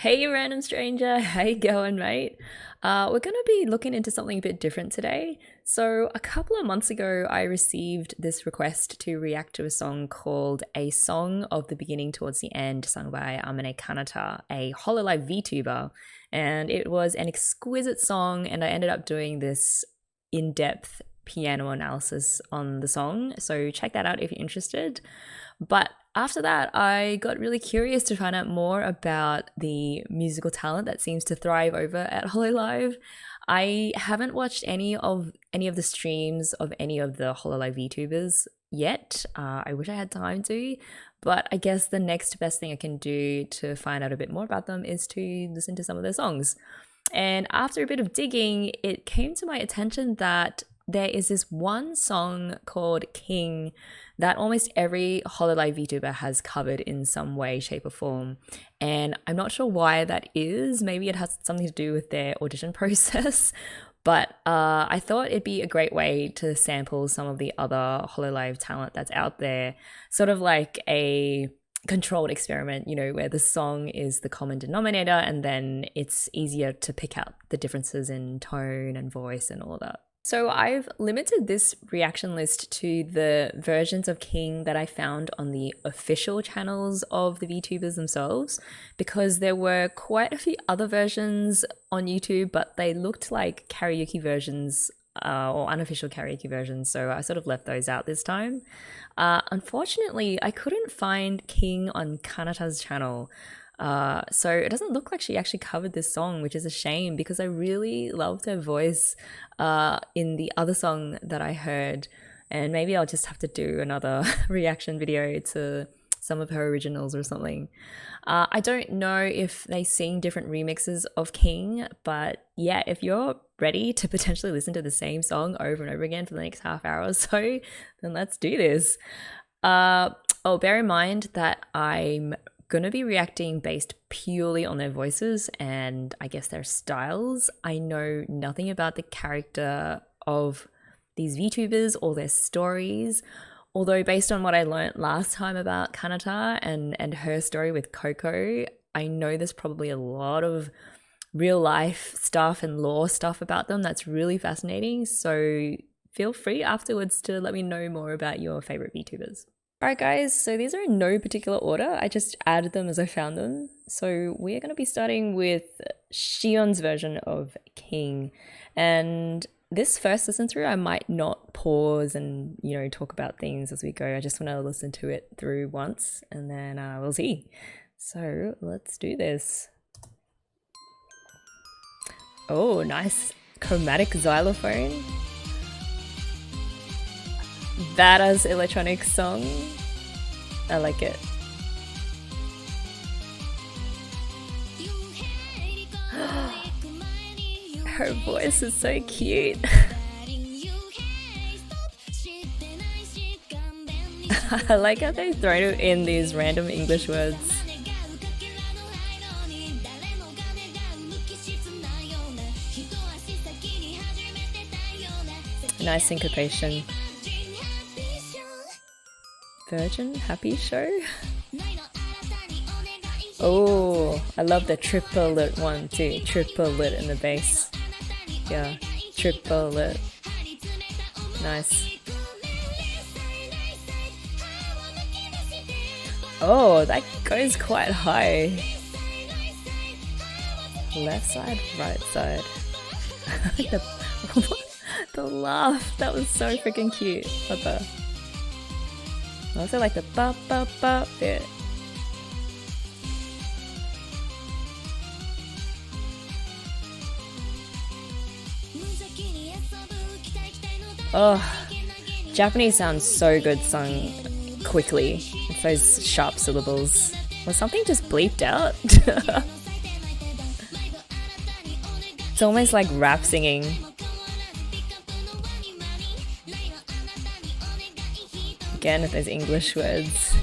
Hey random stranger, how you going, mate? We're going to be looking into something a bit different today. So a couple of months ago, I received this request to react to a song called A Song of the Beginning Towards the End, sung by Amane Kanata, a Hololive VTuber. And it was an exquisite song, and I ended up doing this in-depth piano analysis on the song. So check that out if you're interested. But after that, I got really curious to find out more about the musical talent that seems to thrive over at Hololive. I haven't watched any of the streams of any of the Hololive VTubers yet. I wish I had time to, but I guess the next best thing I can do to find out a bit more about them is to listen to some of their songs. And after a bit of digging, it came to my attention that there is this one song called King that almost every Hololive VTuber has covered in some way, shape, or form. And I'm not sure why that is. Maybe it has something to do with their audition process. But I thought it'd be a great way to sample some of the other Hololive talent that's out there, sort of like a controlled experiment, you know, where the song is the common denominator and then it's easier to pick out the differences in tone and voice and all that. So I've limited this reaction list to the versions of King that I found on the official channels of the VTubers themselves, because there were quite a few other versions on YouTube, but they looked like karaoke versions or unofficial karaoke versions, so I sort of left those out this time. Unfortunately, I couldn't find King on Kanata's channel. So it doesn't look like she actually covered this song, which is a shame because I really loved her voice in the other song that I heard, and maybe I'll just have to do another reaction video to some of her originals or something. I don't know if they sing different remixes of King, but yeah, if you're ready to potentially listen to the same song over and over again for the next half hour or so, then let's do this. Oh, bear in mind that I'm going to be reacting based purely on their voices and I guess their styles. I know nothing about the character of these VTubers or their stories, although based on what I learned last time about Kanata and her story with Coco, I know there's probably a lot of real life stuff and lore stuff about them that's really fascinating. So feel free afterwards to let me know more about your favorite VTubers. Alright guys, so these are in no particular order, I just added them as I found them. So we're going to be starting with Shion's version of King, and this first listen through I might not pause and, you know, talk about things as we go. I just want to listen to it through once and then we'll see. So let's do this. Oh, nice chromatic xylophone. Badass electronic song. I like it. Her voice is so cute. I like how they throw in these random English words. Nice syncopation. Virgin Happy Show? Oh, I love the triple-lit one too. Triple-lit in the bass. Yeah, triple-lit. Nice. Oh, that goes quite high. Left side, right side. The laugh, that was so freaking cute. What the? I also like the ba ba ba bit. Oh, Japanese sounds so good sung quickly. It's those sharp syllables. Was something just bleeped out? It's almost like rap singing. Again with those English words.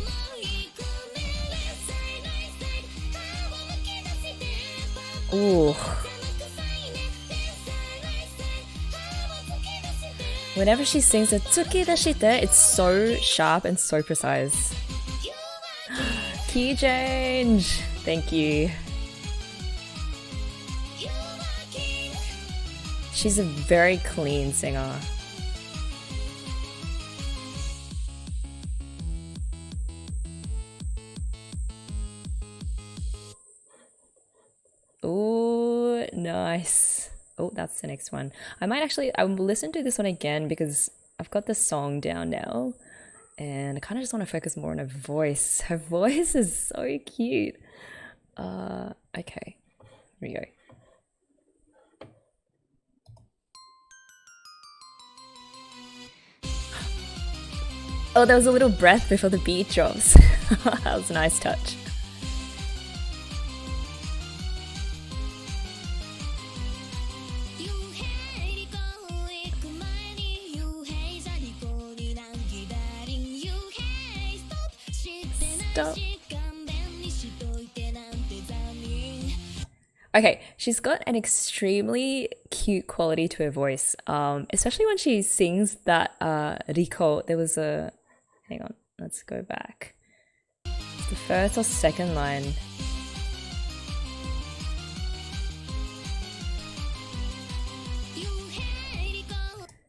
Ooh. Whenever she sings the tsuki dashite, it's so sharp and so precise. Key change! Thank you. She's a very clean singer. Oh, nice. Oh, that's the next one. I will listen to this one again because I've got the song down now and I kind of just want to focus more on her voice. Her voice is so cute. Okay, here we go. Oh, there was a little breath before the beat drops. That was a nice touch. Stop. Okay, she's got an extremely cute quality to her voice, especially when she sings that Riko. There was a... Hang on, let's go back. It's the first or second line.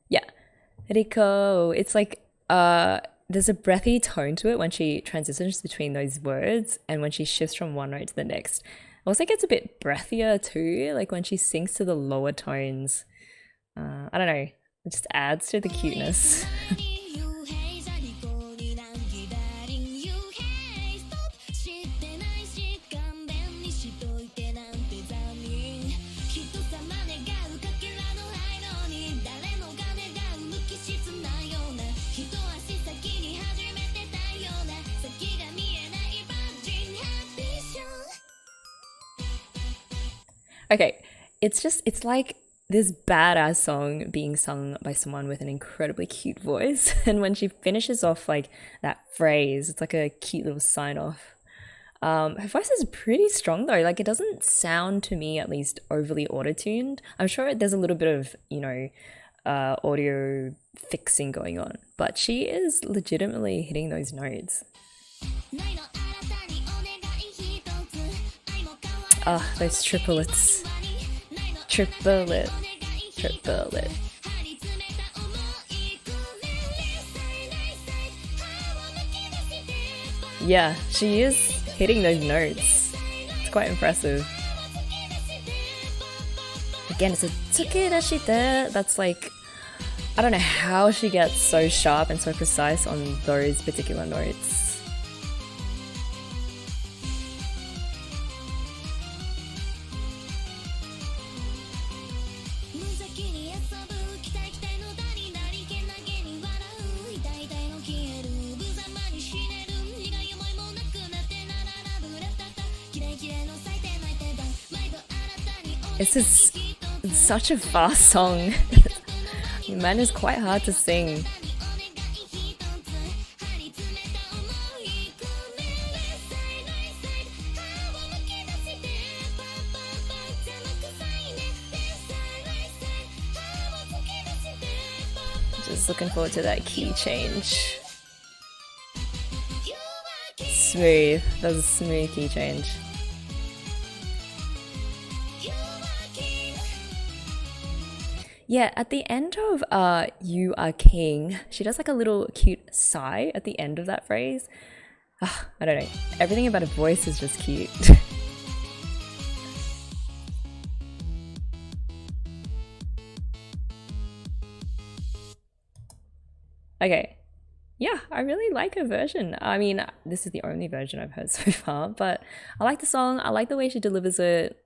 Yeah, Riko. It's like there's a breathy tone to it when she transitions between those words and when she shifts from one note to the next. Also gets a bit breathier too, like when she sings to the lower tones. I don't know, it just adds to the cuteness. Okay, it's like this badass song being sung by someone with an incredibly cute voice. And when she finishes off like that phrase, it's like a cute little sign off. Her voice is pretty strong though. Like it doesn't sound to me at least overly auto-tuned. I'm sure there's a little bit of, you know, audio fixing going on, but she is legitimately hitting those notes. Ah, those triplets. Triplet. Yeah, she is hitting those notes. It's quite impressive. Again, it's a tsukirashite. That's like, I don't know how she gets so sharp and so precise on those particular notes. This is such a fast song. Man is quite hard to sing. Just looking forward to that key change. Smooth. That was a smooth key change. Yeah, at the end of You Are King, she does like a little cute sigh at the end of that phrase. I don't know. Everything about her voice is just cute. Okay. Yeah, I really like her version. I mean, this is the only version I've heard so far, but I like the song. I like the way she delivers it.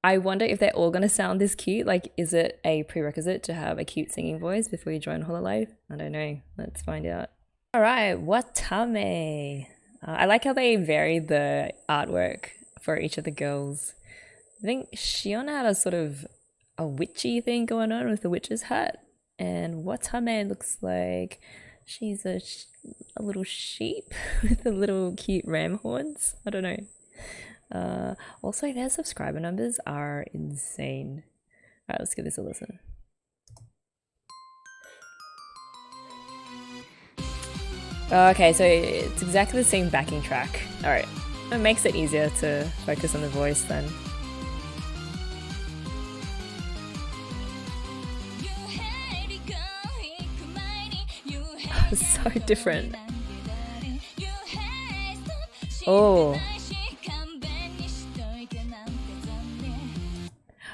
I wonder if they're all going to sound this cute. Like, is it a prerequisite to have a cute singing voice before you join Hololive? I don't know. Let's find out. All right, Watame. I like how they vary the artwork for each of the girls. I think Shion had a sort of a witchy thing going on with the witch's hat. And Watame looks like she's a little sheep with the little cute ram horns. I don't know. Also, their subscriber numbers are insane. Alright, let's give this a listen. Okay, so it's exactly the same backing track. Alright, that makes it easier to focus on the voice then. So different. Oh.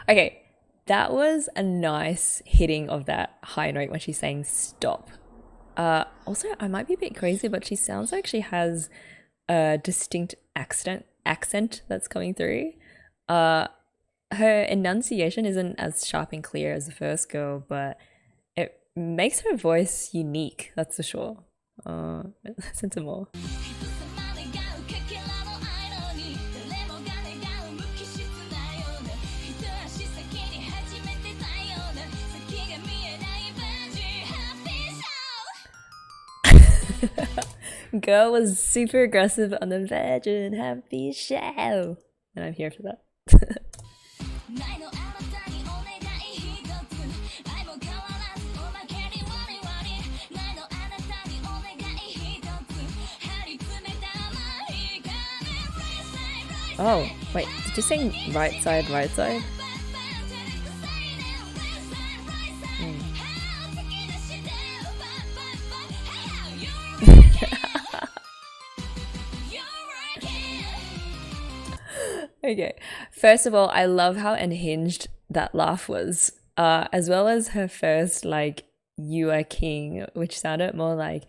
Okay, that was a nice hitting of that high note when she's saying stop. Also, I might be a bit crazy, but she sounds like she has a distinct accent that's coming through. Her enunciation isn't as sharp and clear as the first girl, but it makes her voice unique, that's for sure. Listen to more. Girl was super aggressive on the Virgin Happy Show, and I'm here for that. Oh, wait, did you sing right side, right side? Okay, first of all, I love how unhinged that laugh was, as well as her first, like, you are king, which sounded more like,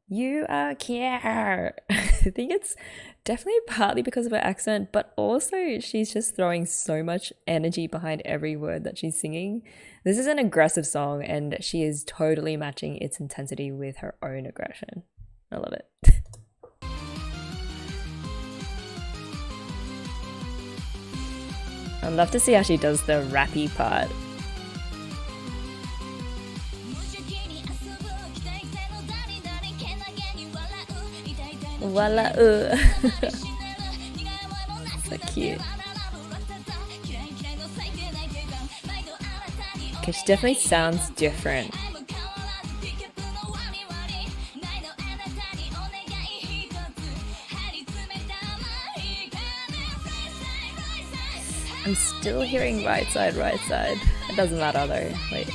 you are king. I think it's definitely partly because of her accent, but also she's just throwing so much energy behind every word that she's singing. This is an aggressive song, and she is totally matching its intensity with her own aggression. I love it. I'd love to see how she does the rappy part. Voila, so cute. Okay, she definitely sounds different. I'm still hearing right side, right side. It doesn't matter though. Wait.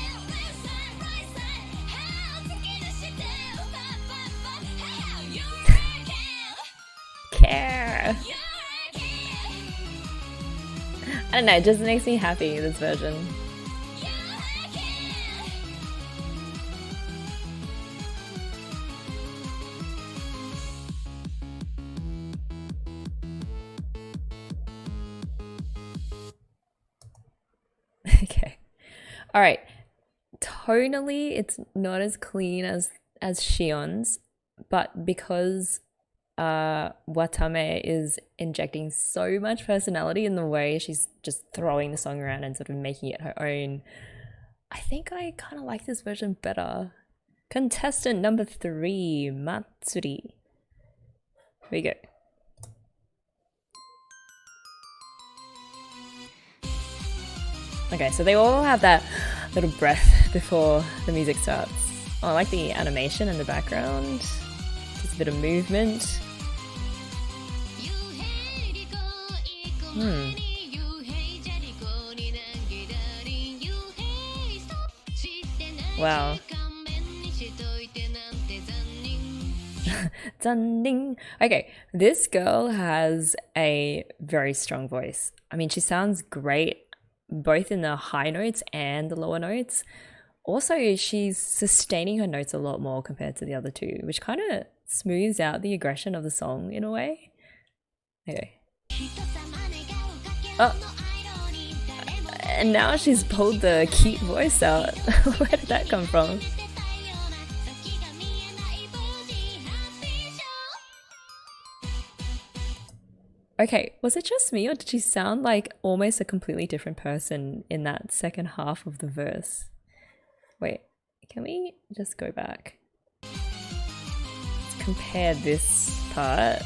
Care. I don't know, it just makes me happy, this version. Okay. All right. Tonally, it's not as clean as Shion's, but because Watame is injecting so much personality in the way she's just throwing the song around and sort of making it her own, I think I kind of like this version better. Contestant number 3, Matsuri. Here we go. Okay, so they all have that little breath before the music starts. Oh, I like the animation in the background. Just a bit of movement. Wow. Okay, this girl has a very strong voice. I mean, she sounds great both in the high notes and the lower notes. Also, she's sustaining her notes a lot more compared to the other two, which kind of smooths out the aggression of the song in a way. Okay. Oh. And now she's pulled the cute voice out. Where did that come from? Okay, was it just me or did she sound like almost a completely different person in that second half of the verse? Wait, can we just go back? Let's compare this part.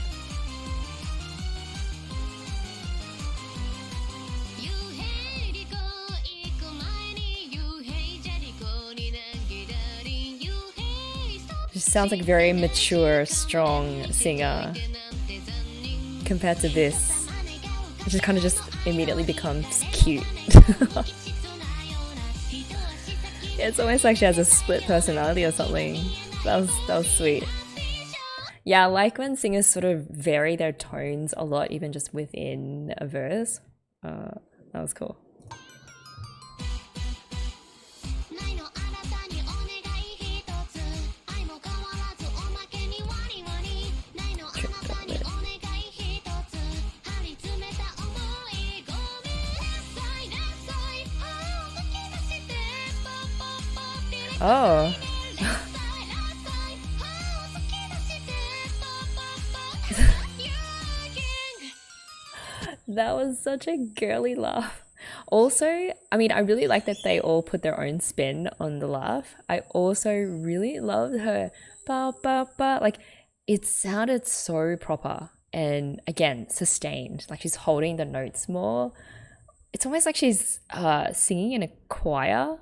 She sounds like a very mature, strong singer compared to this, which just kind of just immediately becomes cute. It's almost like she has a split personality or something. That was sweet. Yeah, I like when singers sort of vary their tones a lot, even just within a verse. That was cool. Oh. That was such a girly laugh. Also, I mean, I really like that they all put their own spin on the laugh. I also really loved her ba ba ba. Like, it sounded so proper and again sustained. Like she's holding the notes more. It's almost like she's singing in a choir.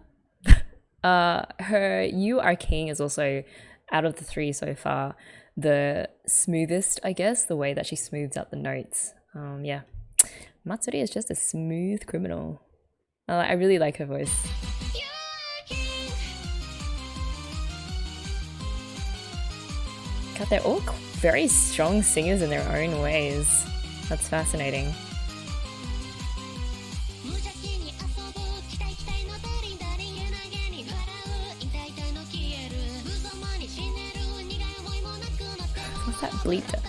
Her "You Are King" is also, out of the three so far, the smoothest, I guess, the way that she smooths out the notes. Yeah, Matsuri is just a smooth criminal. I really like her voice. God, they're all very strong singers in their own ways. That's fascinating. What's that bleeper?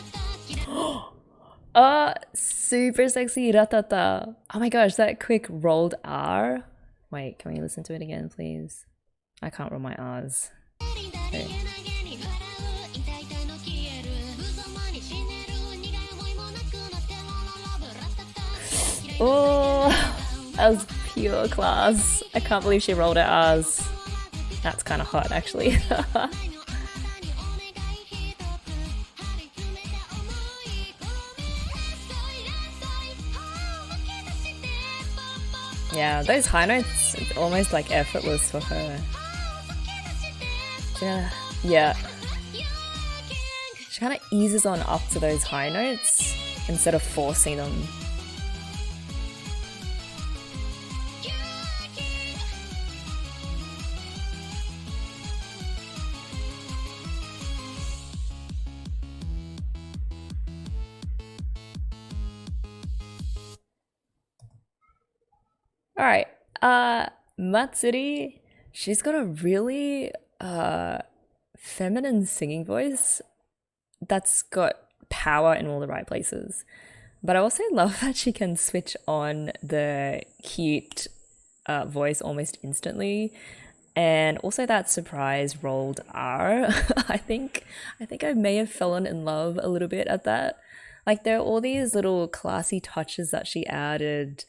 Super sexy ratata. Oh my gosh, that quick rolled R. Wait, can we listen to it again, please? I can't roll my R's. Okay. Oh, that was pure class. I can't believe she rolled her R's. That's kind of hot, actually. Yeah, those high notes, it's almost like effortless for her. Yeah. She kind of eases on up to those high notes instead of forcing them. Alright, Matsuri, she's got a really feminine singing voice that's got power in all the right places. But I also love that she can switch on the cute voice almost instantly. And also that surprise rolled R. I think I may have fallen in love a little bit at that. Like there are all these little classy touches that she added,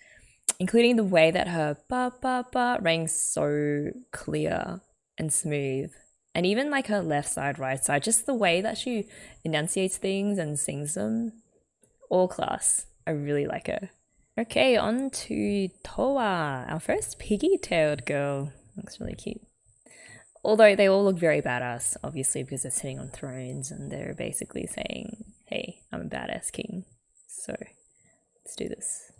including the way that her ba ba ba rang so clear and smooth. And even like her left side, right side, just the way that she enunciates things and sings them, all class. I really like her. Okay, on to Towa, our first piggy-tailed girl. Looks really cute. Although they all look very badass, obviously, because they're sitting on thrones and they're basically saying, hey, I'm a badass king. So let's do this.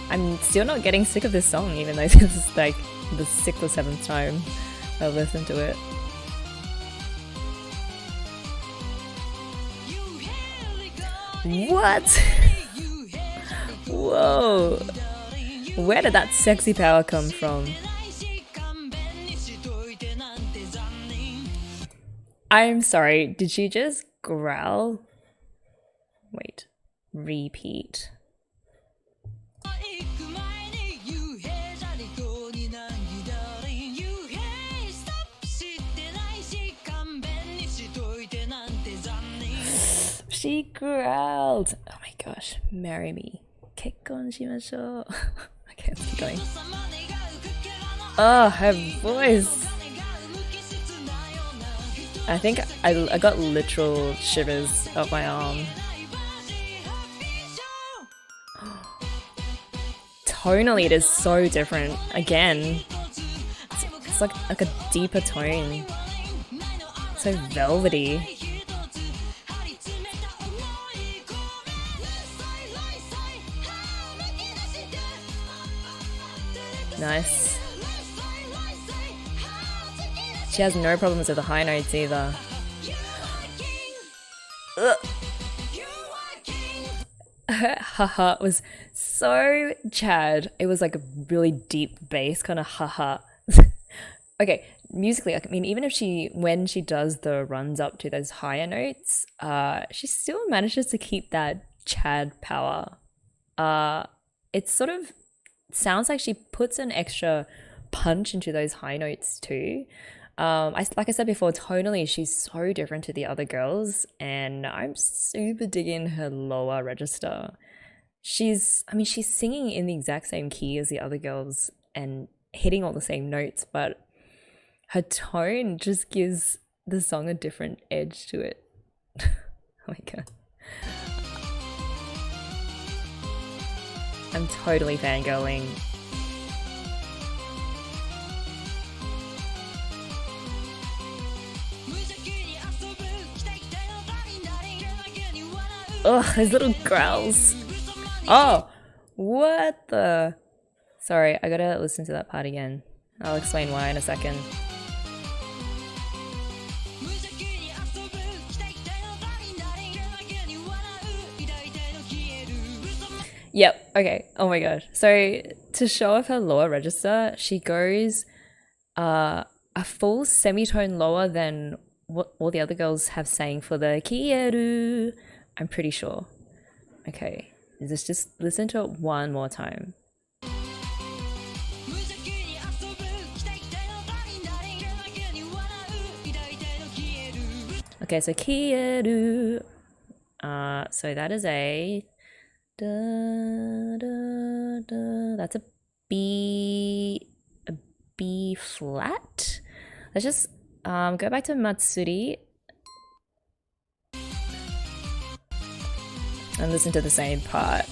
I'm still not getting sick of this song, even though this is like the 6th or 7th time I've listened to it. What? Whoa. Where did that sexy power come from? I'm sorry, did she just growl? Wait, repeat. She growled. Oh my gosh, marry me. Kekkon shimashou. Okay, let's keep going. Oh, her voice. I think I got literal shivers up my arm. Tonally, it is so different. Again, it's like a deeper tone. So velvety. Nice. She has no problems with the high notes either. Ugh. Her haha was so Chad. It was like a really deep bass kind of haha. Okay, musically, I mean, even if when she does the runs up to those higher notes, she still manages to keep that Chad power. It sort of sounds like she puts an extra punch into those high notes too. Like I said before, tonally she's so different to the other girls, and I'm super digging her lower register. She's singing in the exact same key as the other girls and hitting all the same notes, but her tone just gives the song a different edge to it. Oh my god. I'm totally fangirling. Ugh, those little growls. Oh, what the? Sorry, I gotta listen to that part again. I'll explain why in a second. Yep, okay. Oh my gosh. So to show off her lower register, she goes a full semitone lower than what all the other girls have sang for the Kieru. I'm pretty sure. Okay, let's just listen to it one more time. Okay, so Kieru. So that is a da, da, da. That's a B flat. Let's just go back to Matsuri and listen to the same part.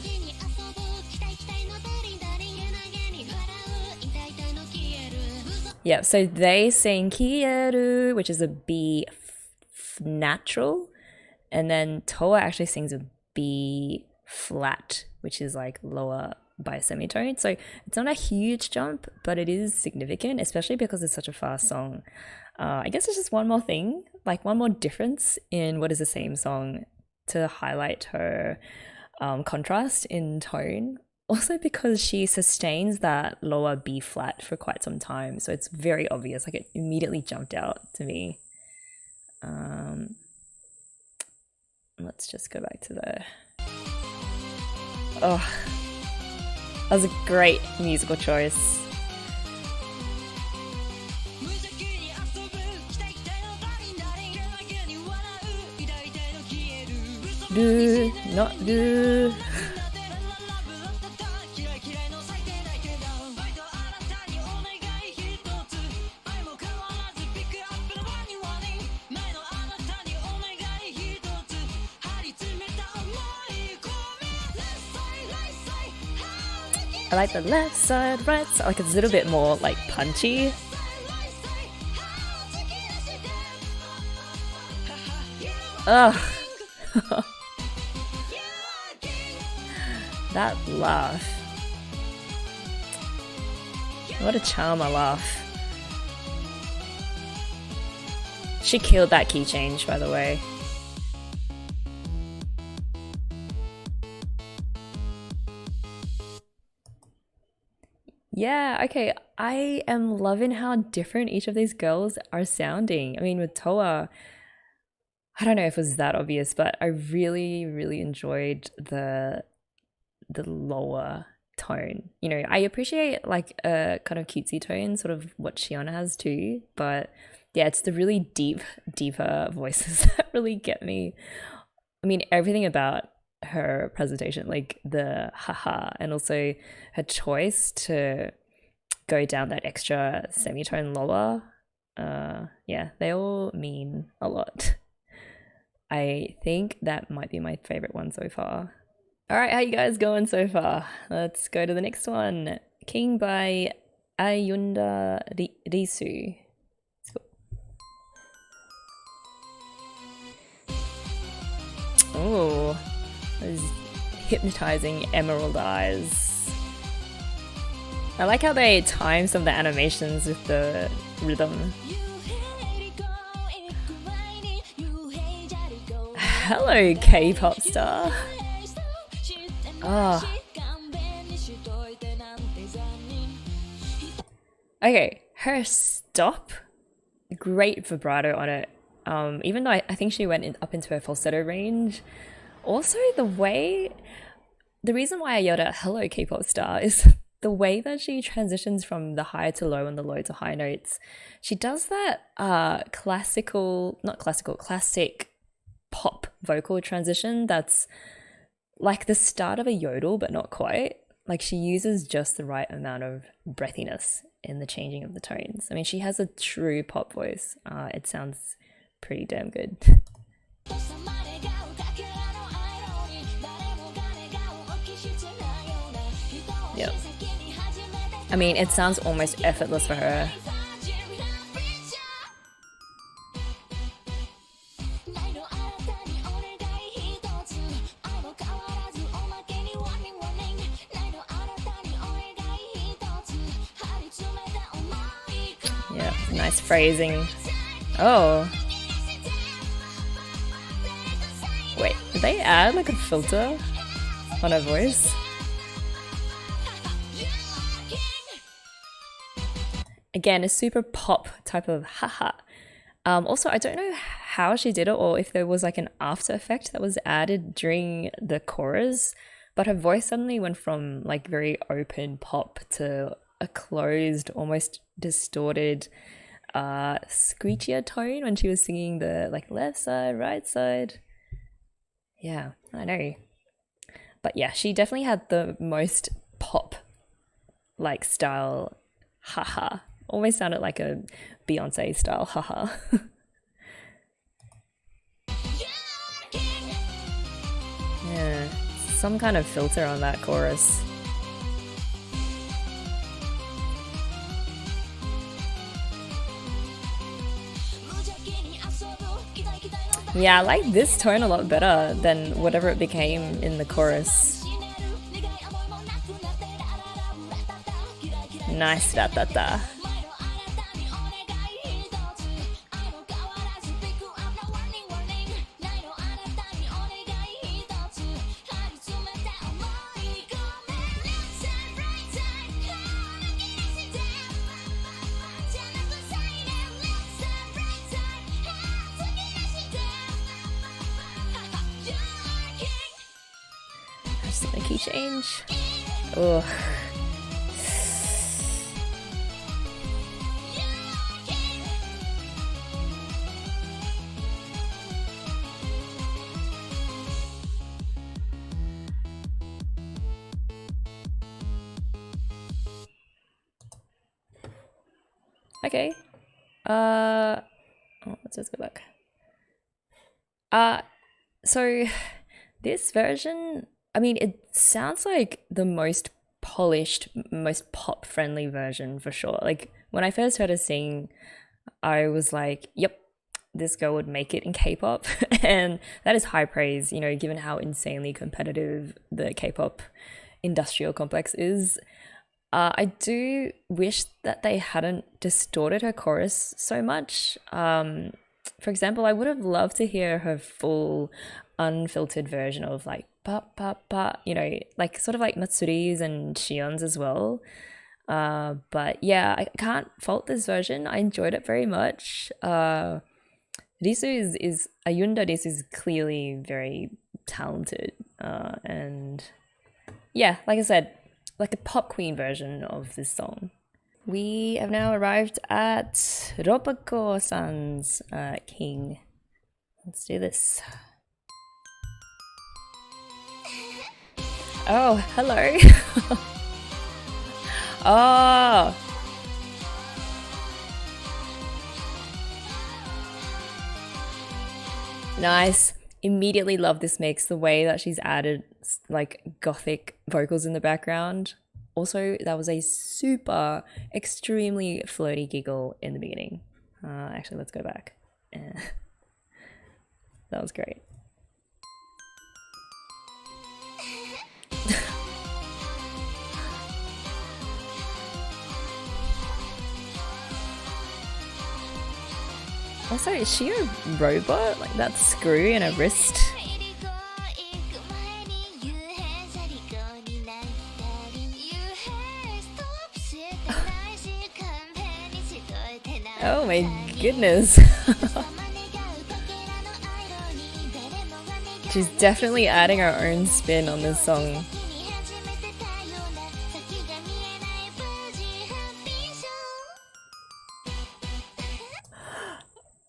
Yeah, so they sing Kieru, which is a B natural, and then Towa actually sings a B flat, which is like lower by a semitone. So it's not a huge jump, but it is significant, especially because it's such a fast song. I guess it's just one more thing, like one more difference in what is the same song to highlight her contrast in tone. Also because she sustains that lower B flat for quite some time, so it's very obvious, like it immediately jumped out to me. Let's just go back to the... Oh, that was a great musical choice. Do, not do. I like the left side, right side, like it's a little bit more like punchy. Ugh. That laugh. What a charmer laugh. She killed that key change, by the way. Yeah, okay, I am loving how different each of these girls are sounding. I mean, with Towa, I don't know if it was that obvious, but I really, really enjoyed the lower tone. You know, I appreciate like a kind of cutesy tone, sort of what Shion has too, but yeah, it's the really deeper voices that really get me. I mean, everything about her presentation, like the haha, and also her choice to go down that extra semitone lower, yeah, they all mean a lot. I think that might be my favorite one so far. All right, how you guys going so far? Let's go to the next one. King by Ayunda Risu. Oh, those hypnotizing emerald eyes. I like how they time some of the animations with the rhythm. hello, K-pop star. Oh. Okay, her stop, great vibrato on it. Even though I think she went up into her falsetto range. Also, the reason why I yelled at hello K-pop star is the way that she transitions from the high to low and the low to high notes. She does that classic pop vocal transition that's like the start of a yodel, but not quite. Like she uses just the right amount of breathiness in the changing of the tones. I mean, she has a true pop voice. It sounds pretty damn good. Yep. I mean, it sounds almost effortless for her. Yeah, nice phrasing. Oh. Wait, did they add like a filter on her voice? Again, a super pop type of haha. Also, I don't know how she did it or if there was like an after effect that was added during the chorus, but her voice suddenly went from like very open pop to a closed, almost distorted, screechier tone when she was singing the like left side, right side. Yeah, I know. But yeah, she definitely had the most pop like style haha. Almost sounded like a Beyonce style haha. Yeah, some kind of filter on that chorus. Yeah, I like this tone a lot better than whatever it became in the chorus. Nice da da da. Just a key change. Ugh. Okay. Let's just go back. So this version, I mean, it sounds like the most polished, most pop-friendly version for sure. Like when I first heard her sing, I was like, yep, this girl would make it in K-pop. And that is high praise, you know, given how insanely competitive the K-pop industrial complex is. I do wish that they hadn't distorted her chorus so much. For example, I would have loved to hear her full unfiltered version of like pa pa pa, you know, like sort of like Matsuri's and Shion's as well. But yeah, I can't fault this version. I enjoyed it very much. Ayunda Risu is clearly very talented. And yeah, like I said, like a pop queen version of this song. We have now arrived at Roboco-san's King. Let's do this. Oh, hello. Oh. Nice. Immediately love this mix, the way that she's added like gothic vocals in the background. Also, that was a super, extremely flirty giggle in the beginning. Actually, let's go back. That was great. Also, is she a robot? Like that screw in her wrist? Oh my goodness. She's definitely adding her own spin on this song.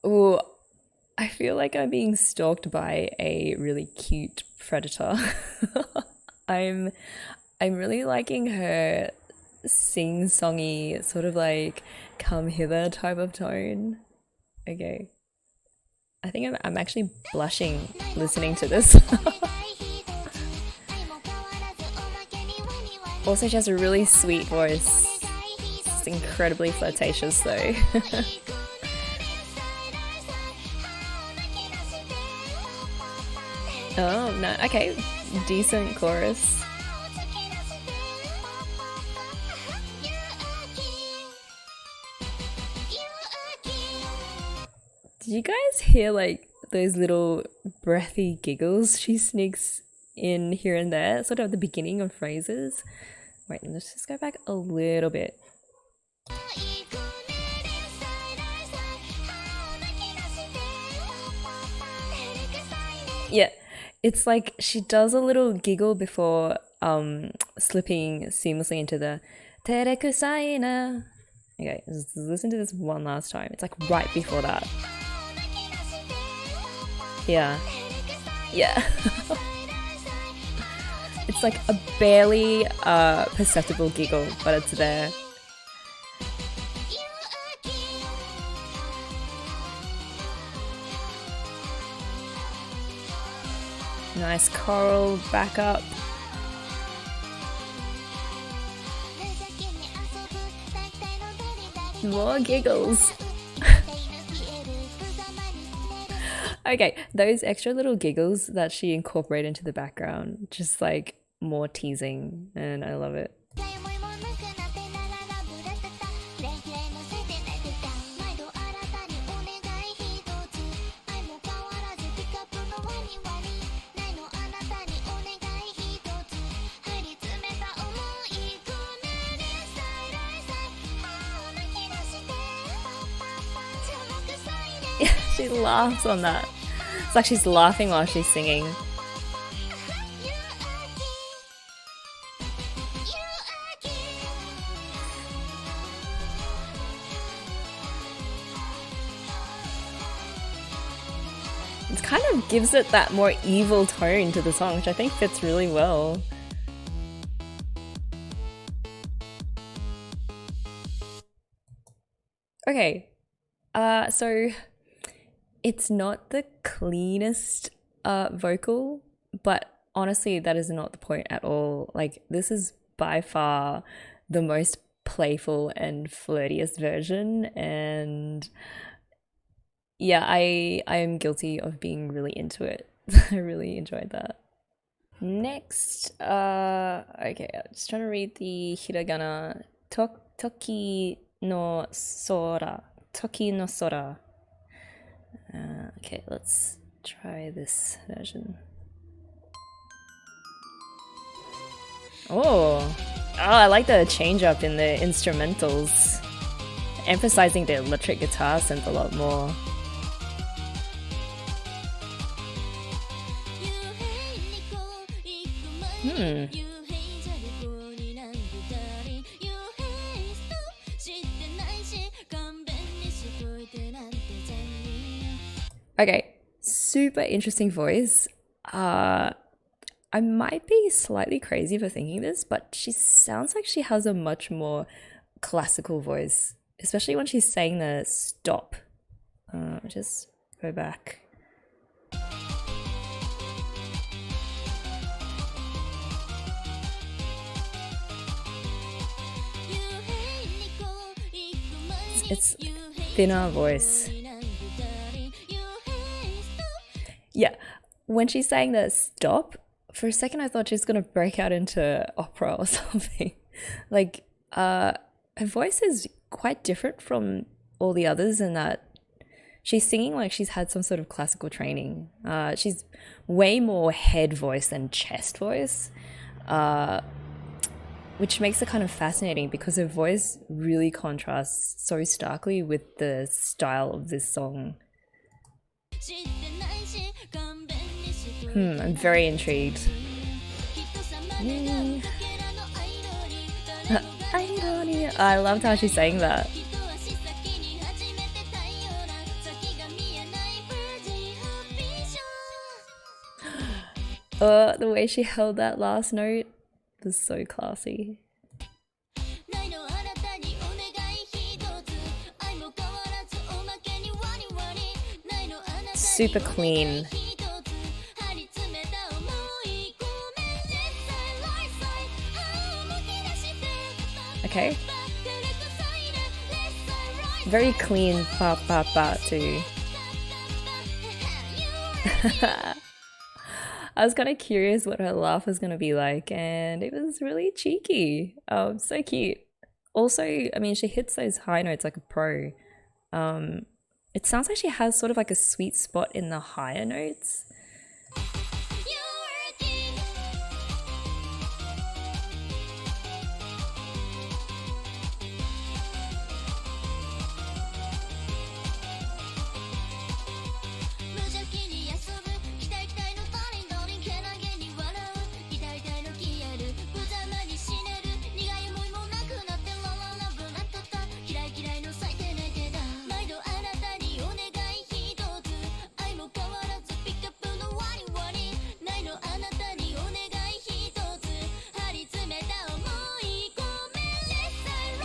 Ooh, I feel like I'm being stalked by a really cute predator. I'm really liking her sing-songy, sort of like come hither type of tone. Okay. I think I'm actually blushing listening to this. Also, she has a really sweet voice. It's incredibly flirtatious though. Oh, no. Okay. Decent chorus. Did you guys hear like those little breathy giggles she sneaks in here and there, sort of at the beginning of phrases? Wait, let's just go back a little bit. Yeah, it's like she does a little giggle before slipping seamlessly into the terekusai na. Okay, just listen to this one last time. It's like right before that. Yeah. Yeah. It's like a barely perceptible giggle, but it's there. Nice choral backup. More giggles. Okay, those extra little giggles that she incorporated into the background, just like more teasing, and I love it. She laughs on that. It's like she's laughing while she's singing. It kind of gives it that more evil tone to the song, which I think fits really well. Okay, so it's not the cleanest vocal, but honestly, that is not the point at all. Like, this is by far the most playful and flirtiest version, and yeah, I am guilty of being really into it. I really enjoyed that. Next, okay, I'm just trying to read the hiragana. Tokino Sora. Tokino Sora. Okay, let's try this version. Oh, I like the change up in the instrumentals, emphasizing the electric guitar synth a lot more. Okay, super interesting voice. I might be slightly crazy for thinking this, but she sounds like she has a much more classical voice, especially when she's saying the stop. Just go back. It's thinner voice. Yeah, when she's saying the stop, for a second I thought she was gonna break out into opera or something. Like, her voice is quite different from all the others in that she's singing like she's had some sort of classical training. She's way more head voice than chest voice. which makes it kind of fascinating because her voice really contrasts so starkly with the style of this song. I'm very intrigued. I loved how she's saying that. The way she held that last note was so classy. Super clean. Okay. Very clean pa pa pa too. I was kind of curious what her laugh was going to be like, and it was really cheeky. So cute. Also, I mean, she hits those high notes like a pro. It sounds like she has sort of like a sweet spot in the higher notes.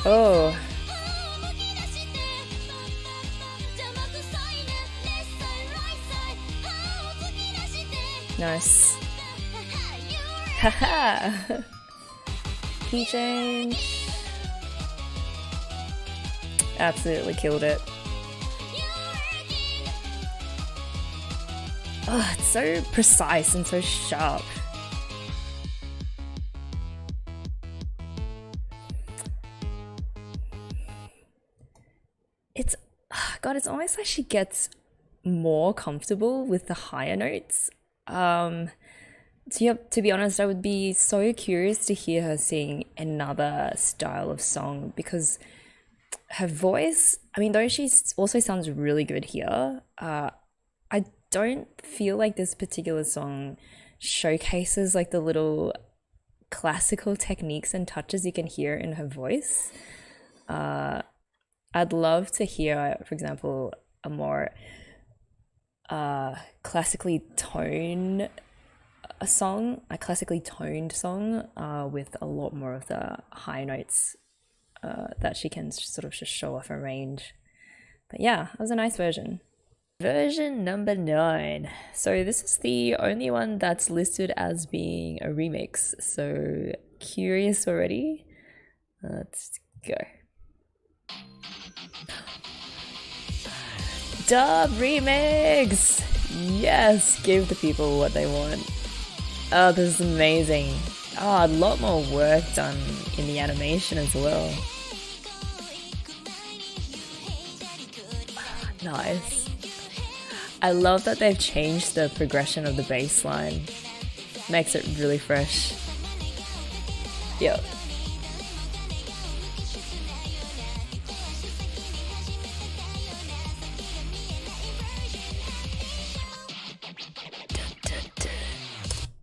Oh. Nice. Haha. Key change. Absolutely killed it. Oh, it's so precise and so sharp. God, it's almost like she gets more comfortable with the higher notes. So yeah, to be honest, I would be so curious to hear her sing another style of song because her voice, I mean, though she also sounds really good here, I don't feel like this particular song showcases like the little classical techniques and touches you can hear in her voice. I'd love to hear, for example, a more classically toned song with a lot more of the high notes that she can sort of just show off her range. But yeah, it was a nice version. Version number 9. So this is the only one that's listed as being a remix. So curious already? Let's go. Dub remix! Yes, give the people what they want. Oh, this is amazing. Oh, a lot more work done in the animation as well. Nice. I love that they've changed the progression of the bass line. Makes it really fresh. Yep.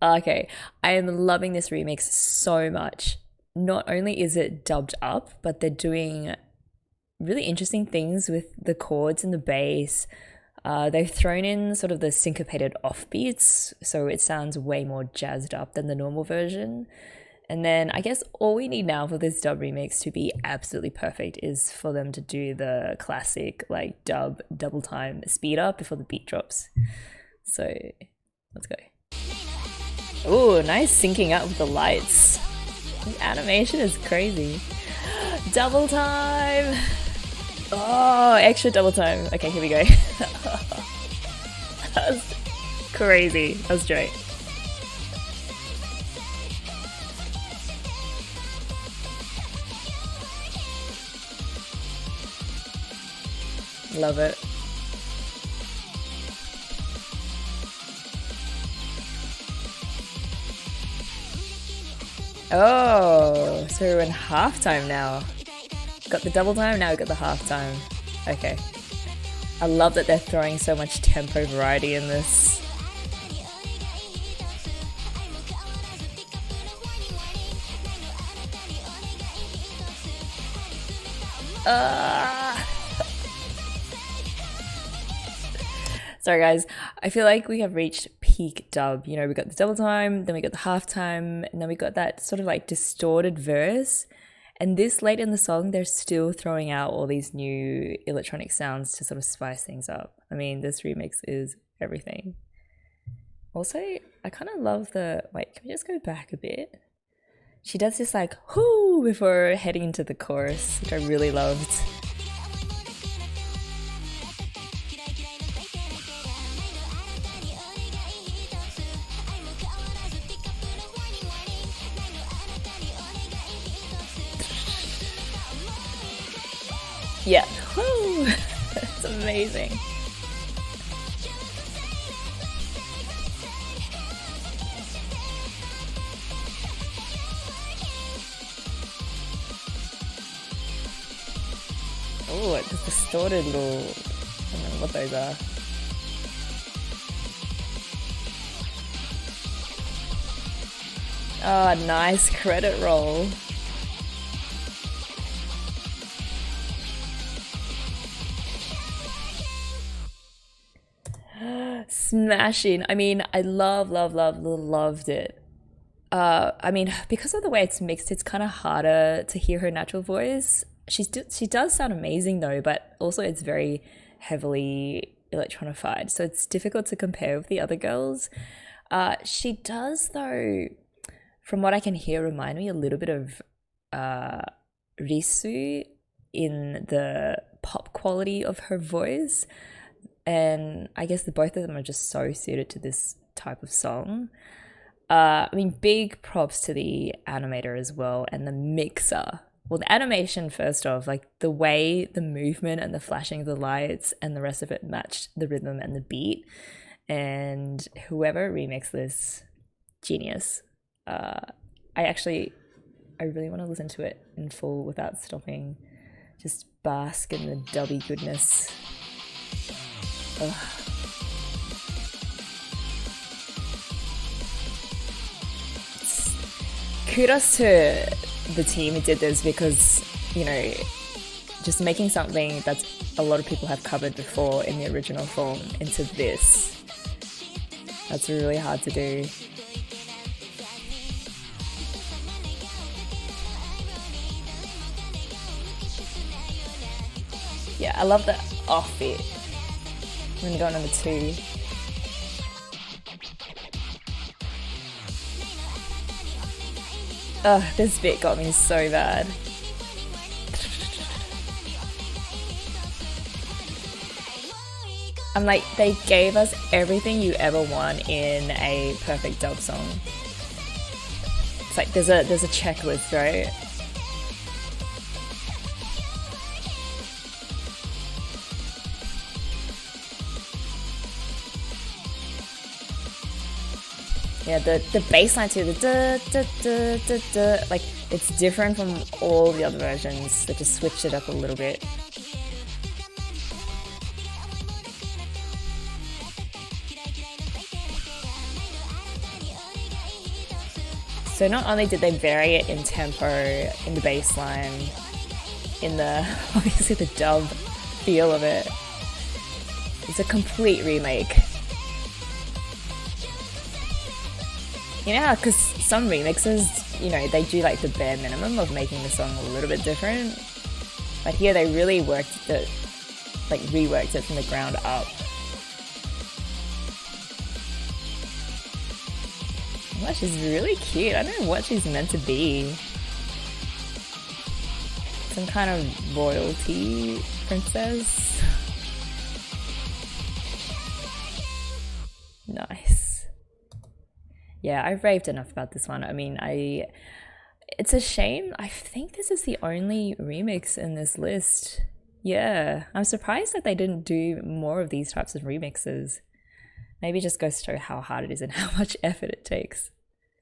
Okay, I am loving this remix so much. Not only is it dubbed up, but they're doing really interesting things with the chords and the bass. They've thrown in sort of the syncopated offbeats, so it sounds way more jazzed up than the normal version. And then I guess all we need now for this dub remix to be absolutely perfect is for them to do the classic like dub double time speed up before the beat drops. So let's go. Oh, nice syncing up with the lights. The animation is crazy. Double time! Oh, extra double time. Okay, here we go. That was crazy. That was great. Love it. Oh, so we're in halftime now. Got the double time, now we got the halftime. Okay. I love that they're throwing so much tempo variety in this. Sorry guys, I feel like we have reached peak dub. You know, we got the double time, then we got the halftime, and then we got that sort of like distorted verse. And this late in the song, they're still throwing out all these new electronic sounds to sort of spice things up. I mean, this remix is everything. Also, I kind of love the, wait, can we just go back a bit? She does this like, whoo, before heading into the chorus, which I really loved. Yeah, woo! That's amazing. Oh, it's a distorted little, I don't know what those are. Oh, nice credit roll. Smashing. I mean, I loved it. I mean, because of the way it's mixed, it's kind of harder to hear her natural voice. She does sound amazing though, but also it's very heavily electronified, so it's difficult to compare with the other girls. She does though, from what I can hear, remind me a little bit of Risu in the pop quality of her voice. And I guess the both of them are just so suited to this type of song. I mean, big props to the animator as well and the mixer. Well, the animation, first off, like the way the movement and the flashing of the lights and the rest of it matched the rhythm and the beat. And whoever remixed this, genius. I really want to listen to it in full without stopping. Just bask in the dubby goodness. Ugh. Kudos to the team who did this, because, you know, just making something that a lot of people have covered before in the original form into this, that's really hard to do. Yeah, I love the offbeat. I'm gonna go on number 2. Ugh, this bit got me so bad. I'm like, they gave us everything you ever want in a perfect dub song. It's like there's a checklist, right? Yeah, the bass line too, the da, da, da, da, da, like it's different from all the other versions. They just switched it up a little bit. So not only did they vary it in tempo, in the bass line, in the, obviously the dub feel of it, it's a complete remake. You know how, because some remixes, you know, they do like the bare minimum of making the song a little bit different. But here they really worked it, like reworked it from the ground up. Well, she's really cute. I don't know what she's meant to be. Some kind of royalty princess. Nice. Yeah, I've raved enough about this one. I mean, it's a shame. I think this is the only remix in this list. Yeah, I'm surprised that they didn't do more of these types of remixes. Maybe it just goes to show how hard it is and how much effort it takes.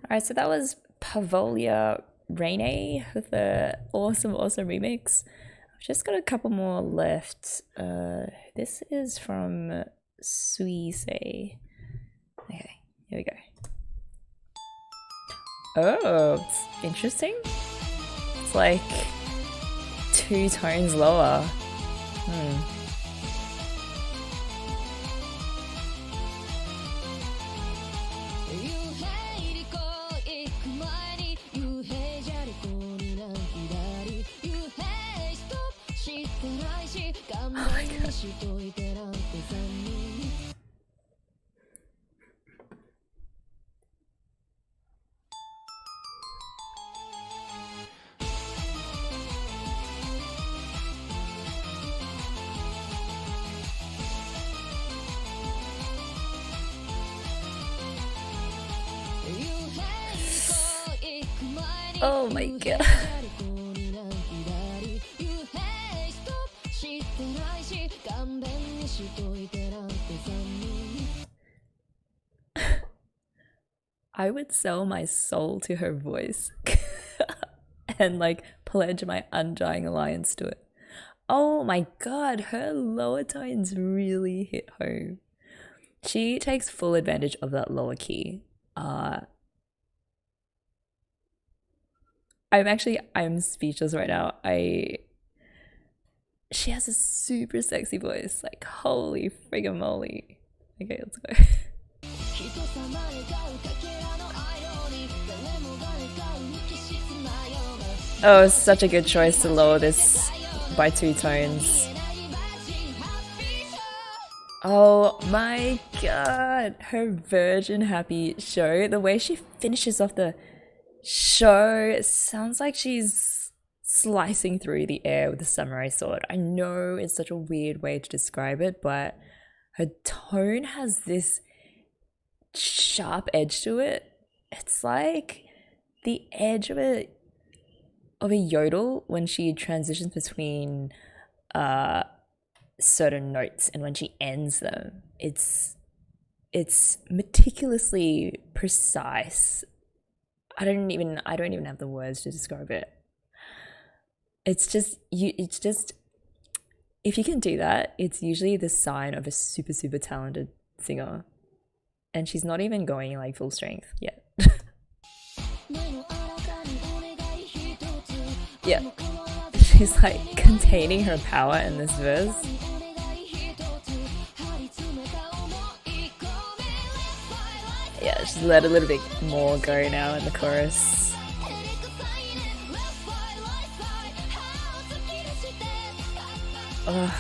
All right, so that was Pavolia Reine with the awesome remix. I've just got a couple more left. This is from Suisei. Okay, here we go. Oh, it's interesting. It's like 2 tones lower. Oh my god. Oh my god. I would sell my soul to her voice and like pledge my undying alliance to it. Oh my god, her lower tones really hit home. She takes full advantage of that lower key. I'm speechless right now. She has a super sexy voice, like holy friggin' moly. Okay, let's go. Oh, such a good choice to lower this by 2 tones. Oh my god, her virgin happy show, the way she finishes off the show, it sounds like she's slicing through the air with a samurai sword. I know it's such a weird way to describe it, but her tone has this sharp edge to it. It's like the edge of a yodel when she transitions between certain notes and when she ends them. It's meticulously precise. I don't even have the words to describe it. It's just if you can do that, it's usually the sign of a super talented singer. And she's not even going like full strength yet. Yeah. She's like containing her power in this verse. Yeah, just let a little bit more go now in the chorus. Ugh.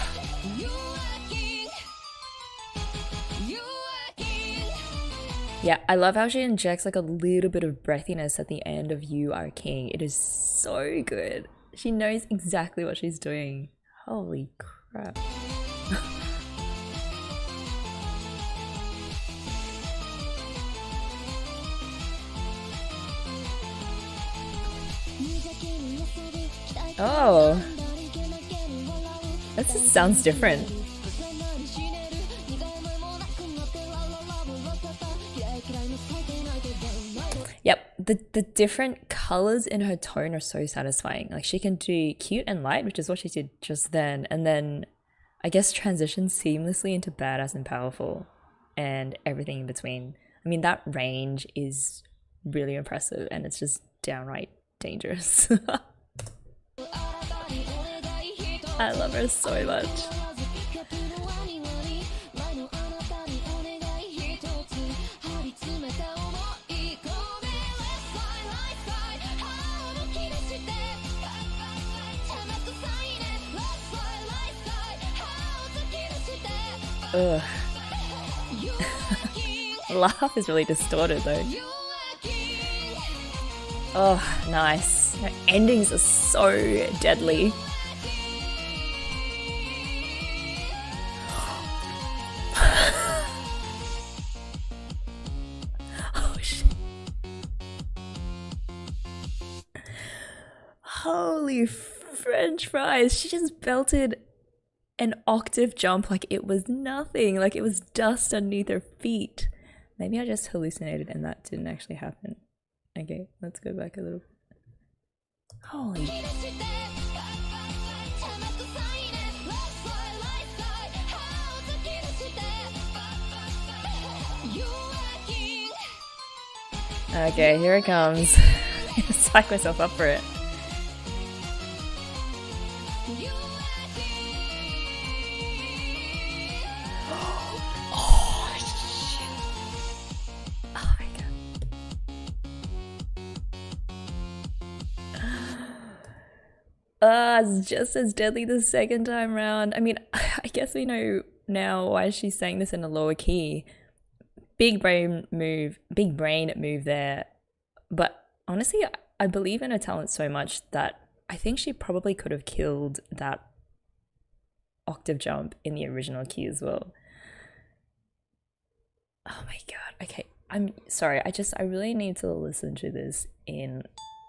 Yeah, I love how she injects like a little bit of breathiness at the end of "You Are King." It is so good. She knows exactly what she's doing. Holy crap. Oh, that just sounds different. Yep, the different colors in her tone are so satisfying. Like she can do cute and light, which is what she did just then, and then I guess transition seamlessly into badass and powerful and everything in between. I mean, that range is really impressive and it's just downright dangerous. I love her so much. Ugh. Laugh is really distorted though. Oh, nice. Her endings are so deadly. Oh shit. Holy French fries. She just belted an octave jump like it was nothing, like it was dust underneath her feet. Maybe I just hallucinated and that didn't actually happen. Okay, let's go back a little bit. Holy. Okay, here it comes. Psych myself up for it. Oh, shit. Oh my god. It's just as deadly the second time round. I mean, I guess we know now why she's saying this in a lower key. Big brain move there. But honestly, I believe in her talent so much that I think she probably could have killed that octave jump in the original key as well. Oh my god. Okay, I'm sorry. I really need to listen to this in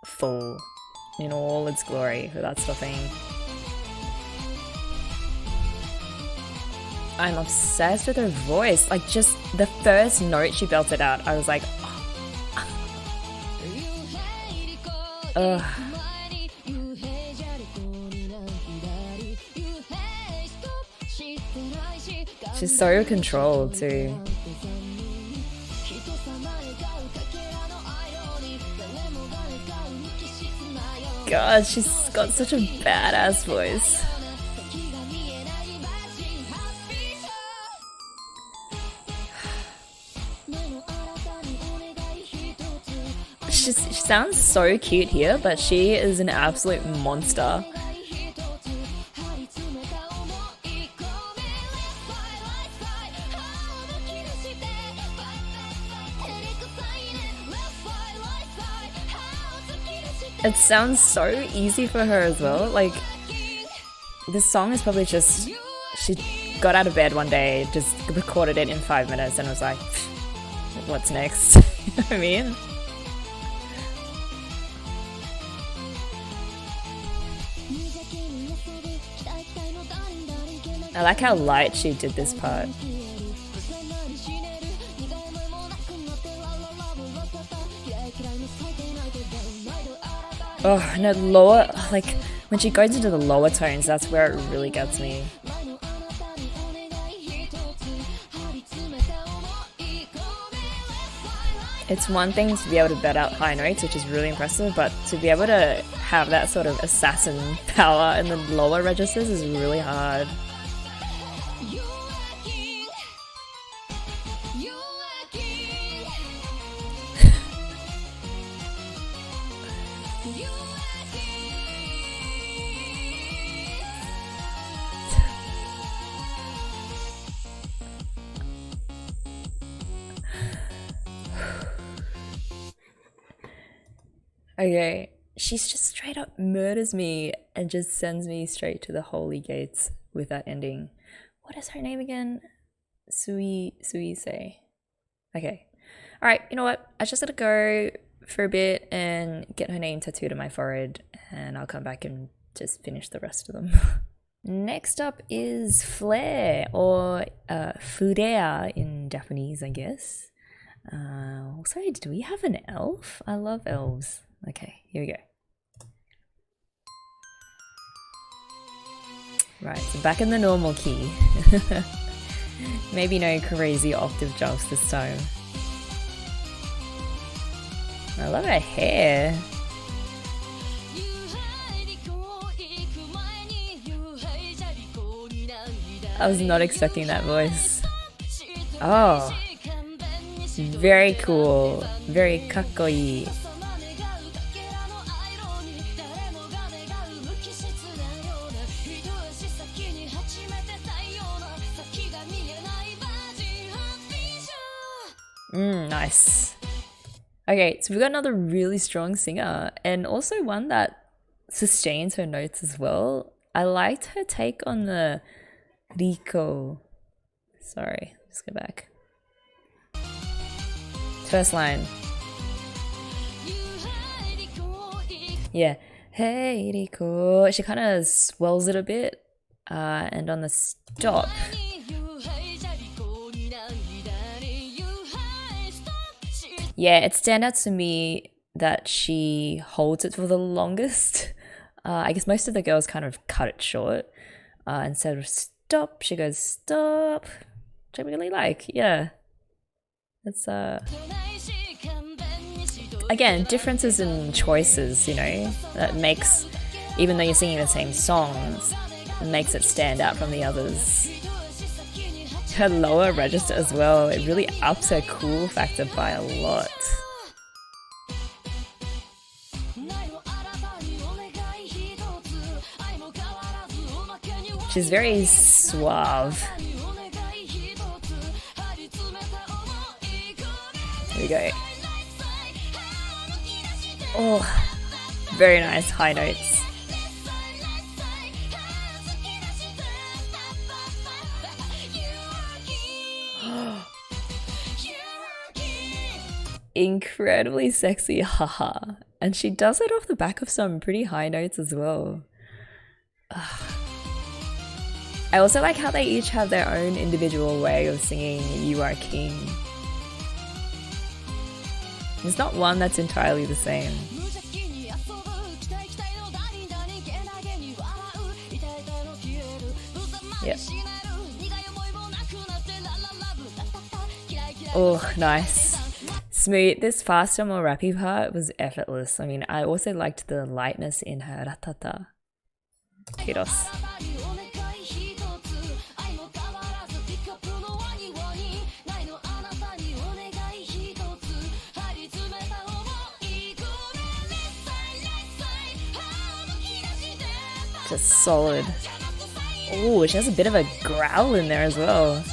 full, in all its glory without stopping. I'm obsessed with her voice. Like, just the first note she belted out, I was like, oh. Ugh. She's so controlled too. God, she's got such a badass voice. She sounds so cute here, but she is an absolute monster. It sounds so easy for her as well. Like, this song is probably just, she got out of bed one day, just recorded it in 5 minutes and was like, what's next? You know what I mean? I like how light she did this part. Oh, no, lower, like, when she goes into the lower tones, that's where it really gets me. It's one thing to be able to belt out high notes, which is really impressive, but to be able to have that sort of assassin power in the lower registers is really hard. Okay, she's just straight up murders me and just sends me straight to the holy gates with that ending. What is her name again? Suisei. Okay. Alright, you know what? I just gotta go for a bit and get her name tattooed on my forehead, and I'll come back and just finish the rest of them. Next up is Flare, or Furea in Japanese, I guess. Also, do we have an elf? I love elves. Okay, here we go. Right, so back in the normal key. Maybe no crazy octave jumps this time. I love her hair. I was not expecting that voice. Oh, very cool. Very kakkoi. Nice. Okay, so we've got another really strong singer, and also one that sustains her notes as well. I liked her take on the Rico. Sorry, let's go back. First line. Yeah. Hey, Rico. She kind of swells it a bit. And on the stop. Yeah, it stands out to me that she holds it for the longest. I guess most of the girls kind of cut it short. Instead of stop, she goes stop, which I really like. Yeah, it's again, differences in choices, you know, that makes, even though you're singing the same songs, it makes it stand out from the others. Her lower register as well, it really ups her cool factor by a lot. She's very suave. Here we go. Oh, very nice high notes. Incredibly sexy, haha. And she does it off the back of some pretty high notes as well. I also like how they each have their own individual way of singing You Are King. There's not one that's entirely the same. Yep. Oh, nice. Smooth. This faster, more rappy part was effortless. I mean, I also liked the lightness in her ratata. Kudos. Just solid. Oh, she has a bit of a growl in there as well.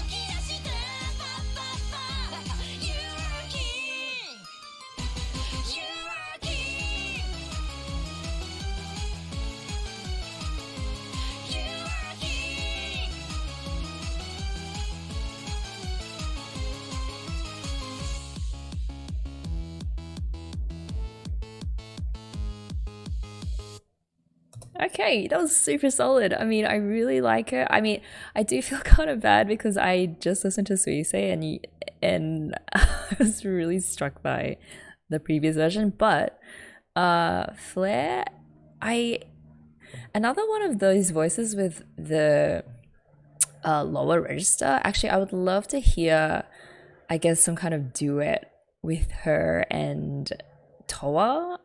Okay, that was super solid. I mean, I really like her. I mean, I do feel kind of bad because I just listened to Suisei and I was really struck by the previous version. But Flair, another one of those voices with the lower register. Actually, I would love to hear, I guess, some kind of duet with her and Towa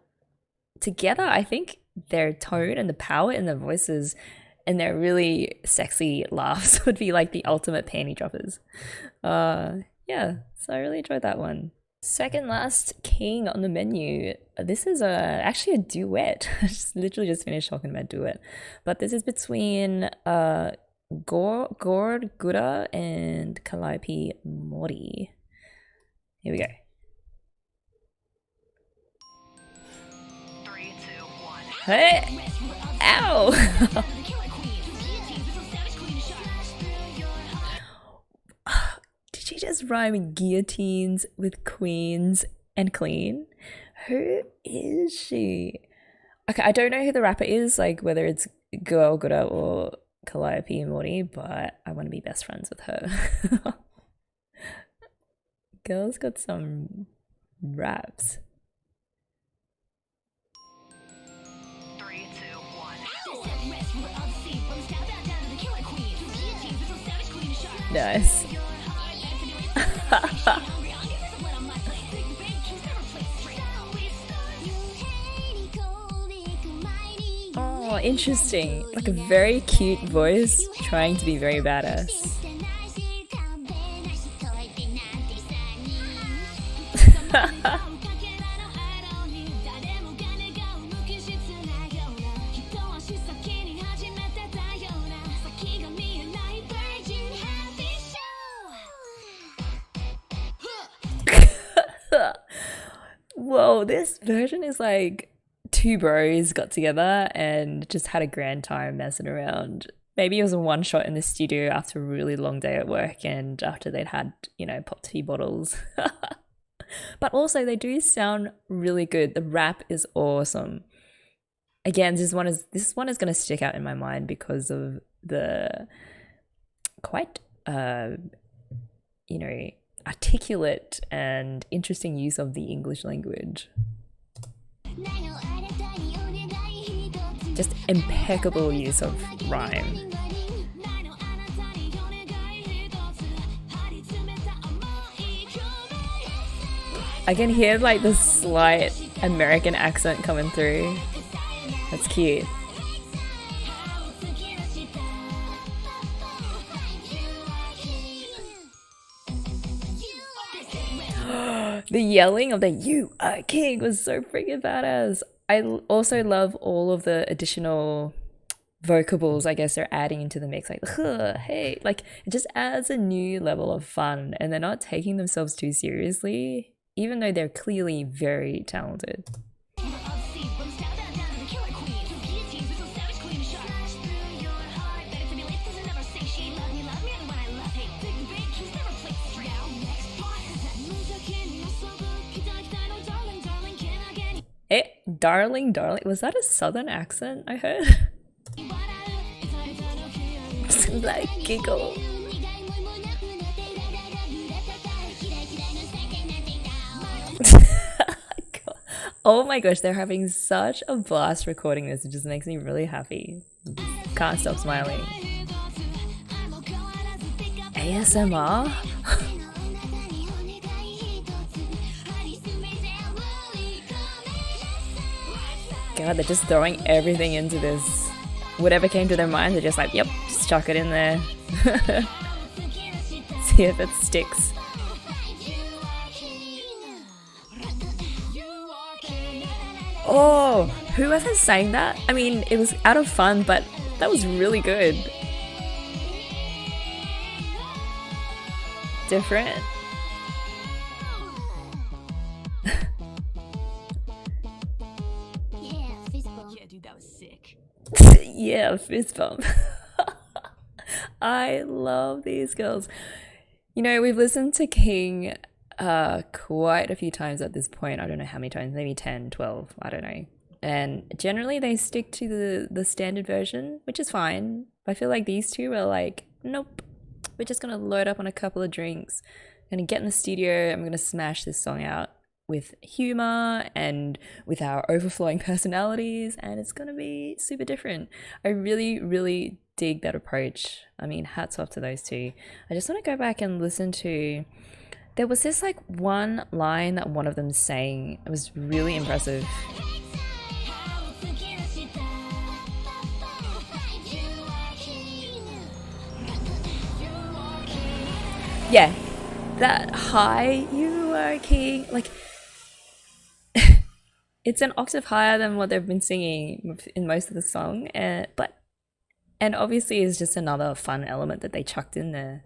together. I think their tone and the power in their voices and their really sexy laughs would be like the ultimate panty droppers. Yeah, so I really enjoyed that one. Second last king on the menu. This is actually a duet. I literally just finished talking about duet, but this is between Gawr, Gura, and Calliope, Mori. Here we go. 3, 2, 1. Hey! Ow! Did she just rhyme guillotines with queens and clean? Who is she? Okay, I don't know who the rapper is, like whether it's Gawr, Gura, or Calliope Mori, but I want to be best friends with her. Girl's got some raps. 3, 2, 1. Nice. Oh, interesting. Like a very cute voice trying to be very badass. Whoa, this version is like two bros got together and just had a grand time messing around. Maybe it was a one shot in the studio after a really long day at work and after they'd had, you know, popped a few bottles. But also they do sound really good. The rap is awesome. Again, this one is going to stick out in my mind because of the quite you know, articulate and interesting use of the English language. Just impeccable use of rhyme. I can hear like the slight American accent coming through. That's cute. The yelling of the "You are king" was so freaking badass. I also love all of the additional vocables I guess they're adding into the mix, like hey, like it just adds a new level of fun, and they're not taking themselves too seriously, even though they're clearly very talented. Darling, darling. Was that a southern accent I heard? Like giggle. Oh my gosh, they're having such a blast recording this. It just makes me really happy. Can't stop smiling. ASMR? God, they're just throwing everything into this. Whatever came to their mind, they're just like, yep, just chuck it in there. See if it sticks. Oh, whoever sang that? I mean, it was out of fun, but that was really good. Different. Yeah, fist bump. I love these girls. You know, we've listened to King quite a few times at this point. I don't know how many times, maybe 10, 12, I don't know. And generally they stick to the standard version, which is fine. I feel like these two are like, nope, we're just gonna load up on a couple of drinks. I'm gonna get in the studio, I'm gonna smash this song out with humor and with our overflowing personalities, and it's gonna be super different. I really, really dig that approach. I mean, hats off to those two. I just want to go back and listen to, there was this like one line that one of them sang. It was really impressive. Yeah, that high, "you are king," like it's an octave higher than what they've been singing in most of the song, and obviously it's just another fun element that they chucked in there.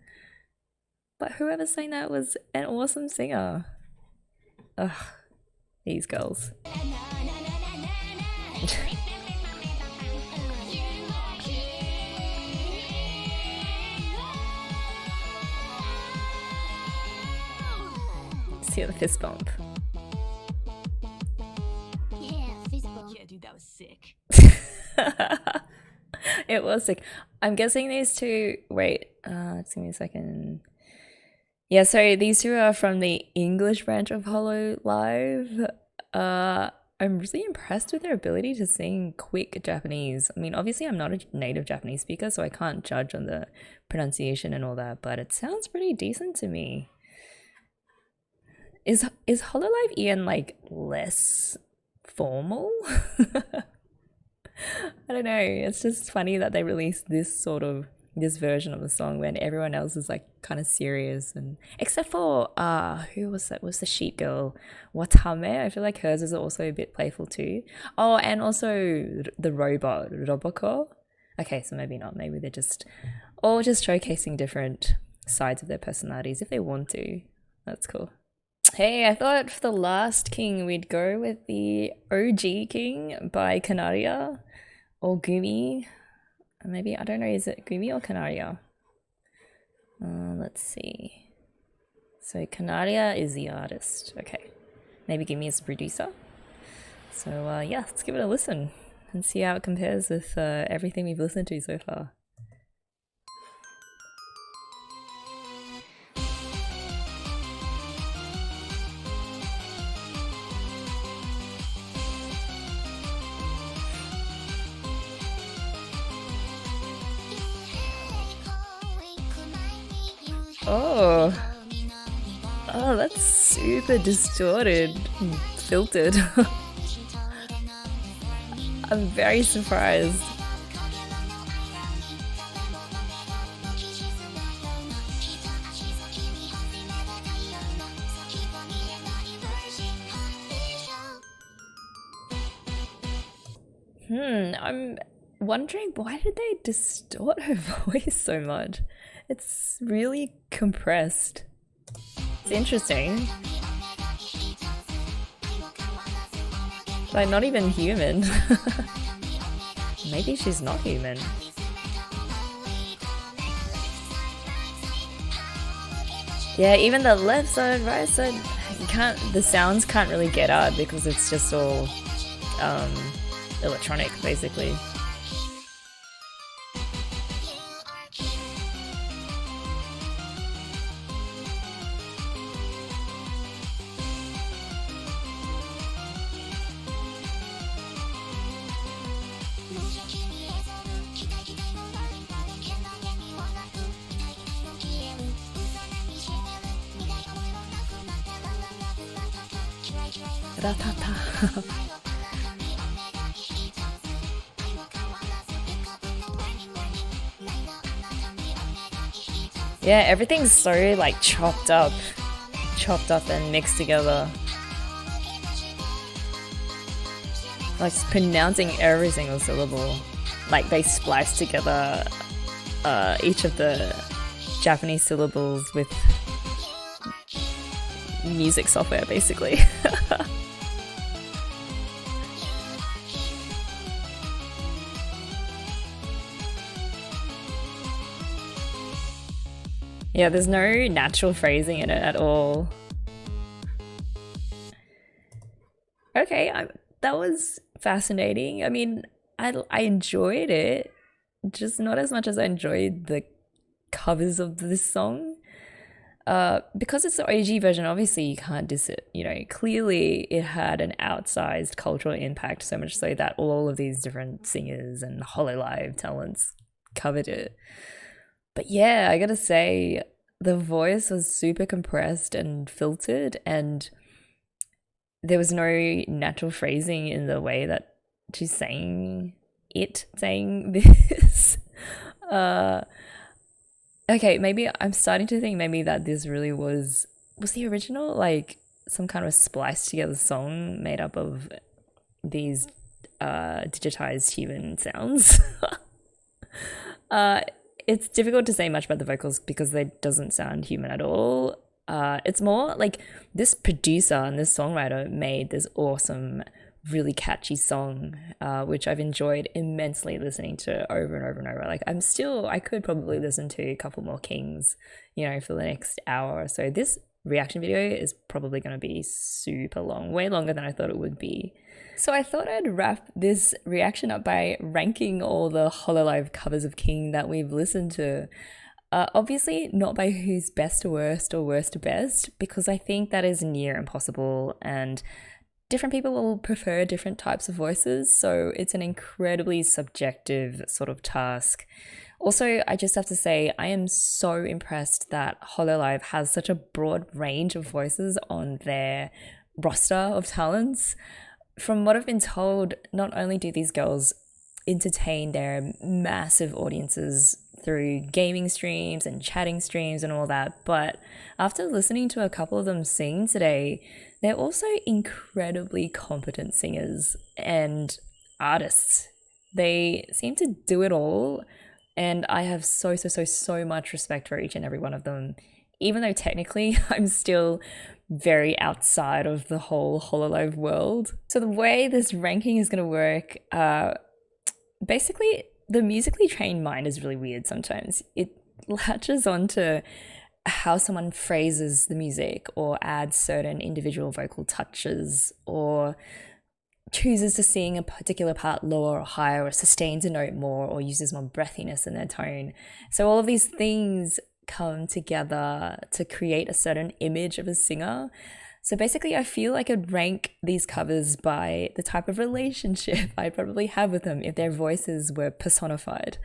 But whoever sang that was an awesome singer. Ugh, these girls. See the fist bump. Yeah, dude, that was sick. It was sick. I'm guessing these two, wait, just give me a second. Yeah, so these two are from the English branch of Hololive. I'm really impressed with their ability to sing quick Japanese. I mean, obviously I'm not a native Japanese speaker, so I can't judge on the pronunciation and all that, but it sounds pretty decent to me. Is Hololive Ian like less formal? I don't know. It's just funny that they released this version of the song when everyone else is like kind of serious, and except for who was that? Was the sheep girl Watame? I feel like hers is also a bit playful too. Oh, and also the robot Roboco. Okay, so maybe not. Maybe they're just all just showcasing different sides of their personalities if they want to. That's cool. Hey, I thought for the last king we'd go with the OG King by Kanaria or Gumi. Maybe, I don't know, is it Gumi or Kanaria? Let's see. So Kanaria is the artist. Okay. Maybe Gumi is the producer. So yeah, let's give it a listen and see how it compares with everything we've listened to so far. Oh, oh, that's super distorted, filtered. I'm very surprised. I'm wondering, why did they distort her voice so much? It's really compressed. It's interesting. Like, not even human. Maybe she's not human. Yeah, even the left side, right side, the sounds can't really get out because it's just all electronic, basically. Ratata. Yeah, everything's so like chopped up and mixed together. Like pronouncing every single syllable. Like they splice together each of the Japanese syllables with music software, basically. Yeah, there's no natural phrasing in it at all. Okay, that was fascinating. I mean, I enjoyed it, just not as much as I enjoyed the covers of this song. Because it's the OG version, obviously you can't diss it. You know, clearly it had an outsized cultural impact, so much so that all of these different singers and Hololive talents covered it. But yeah, I gotta say, the voice was super compressed and filtered, and there was no natural phrasing in the way that she's saying this. Okay, maybe I'm starting to think maybe that this really was the original, like some kind of spliced together song made up of these digitized human sounds. It's difficult to say much about the vocals because they doesn't sound human at all. It's more like this producer and this songwriter made this awesome, really catchy song, which I've enjoyed immensely listening to over and over and over. Like I could probably listen to a couple more Kings, you know, for the next hour or so. This reaction video is probably going to be super long, way longer than I thought it would be. So I thought I'd wrap this reaction up by ranking all the Hololive covers of King that we've listened to. Obviously not by who's best to worst or worst to best, because I think that is near impossible and different people will prefer different types of voices, so it's an incredibly subjective sort of task. Also, I just have to say, I am so impressed that Hololive has such a broad range of voices on their roster of talents. From what I've been told, not only do these girls entertain their massive audiences through gaming streams and chatting streams and all that, but after listening to a couple of them sing today, they're also incredibly competent singers and artists. They seem to do it all, and I have so much respect for each and every one of them, even though technically I'm still very outside of the whole Hololive world. So the way this ranking is going to work, basically the musically trained mind is really weird sometimes. It latches onto how someone phrases the music or adds certain individual vocal touches or chooses to sing a particular part lower or higher or sustains a note more or uses more breathiness in their tone. So all of these things come together to create a certain image of a singer. So basically I feel like I'd rank these covers by the type of relationship I'd probably have with them if their voices were personified.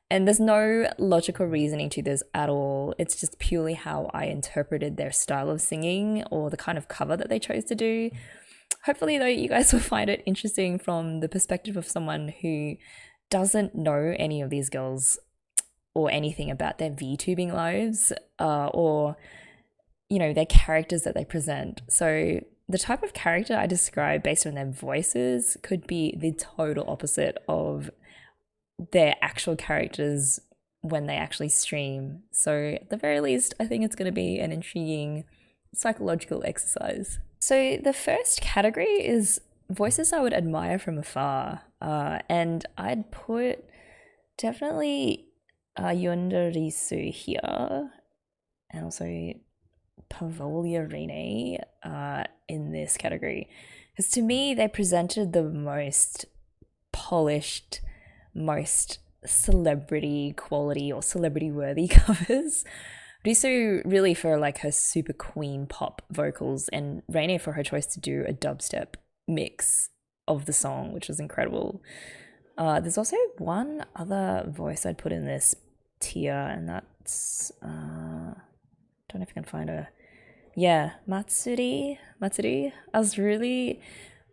And there's no logical reasoning to this at all. It's just purely how I interpreted their style of singing or the kind of cover that they chose to do. Hopefully, though, you guys will find it interesting from the perspective of someone who doesn't know any of these girls or anything about their VTubing lives or, you know, their characters that they present. So the type of character I describe based on their voices could be the total opposite of their actual characters when they actually stream. So at the very least, I think it's going to be an intriguing psychological exercise. So the first category is voices I would admire from afar. And I'd put definitely Ayunda Risu here, and also Pavolia Reine in this category. Because to me, they presented the most polished, most celebrity quality or celebrity worthy covers. Risu really for like her super queen pop vocals, and Reine for her choice to do a dubstep mix of the song, which was incredible. There's also one other voice I'd put in this tier, and that's don't know if I can find her. Yeah, Matsuri. I was really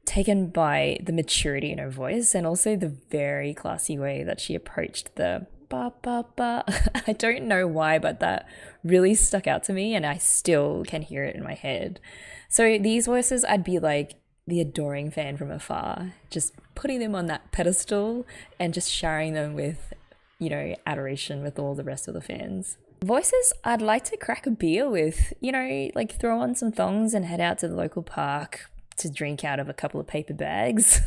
taken by the maturity in her voice and also the very classy way that she approached the ba ba ba. I don't know why, but that really stuck out to me and I still can hear it in my head. So these voices, I'd be like the adoring fan from afar, just putting them on that pedestal and just showering them with, you know, adoration with all the rest of the fans. Voices I'd like to crack a beer with, you know, like throw on some thongs and head out to the local park to drink out of a couple of paper bags.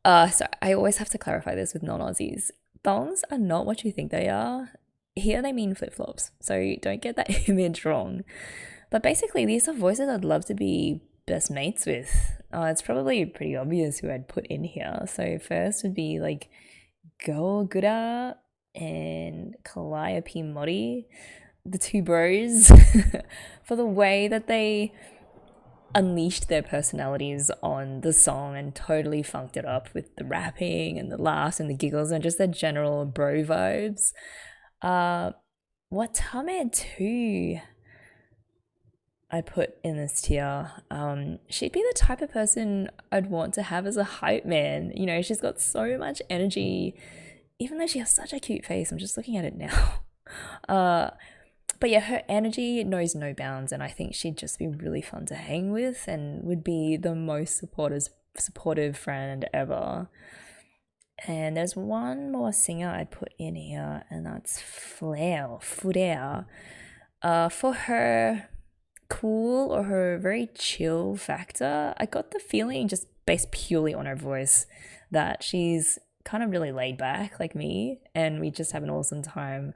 So I always have to clarify this with non-Aussies. Thongs are not what you think they are. Here they mean flip-flops, so don't get that image wrong. But basically, these are voices I'd love to be best mates with. It's probably pretty obvious who I'd put in here. So first would be like Gura and Calliope Mori, the two bros, for the way that they unleashed their personalities on the song and totally funked it up with the rapping and the laughs and the giggles and just their general bro vibes. Watame too, I put in this tier. She'd be the type of person I'd want to have as a hype man. You know, she's got so much energy, even though she has such a cute face. I'm just looking at it now. But yeah, her energy knows no bounds, and I think she'd just be really fun to hang with and would be the most supportive friend ever. And there's one more singer I'd put in here, and that's Furere. For her cool or her very chill factor, I got the feeling, just based purely on her voice, that she's kind of really laid back like me, and we just have an awesome time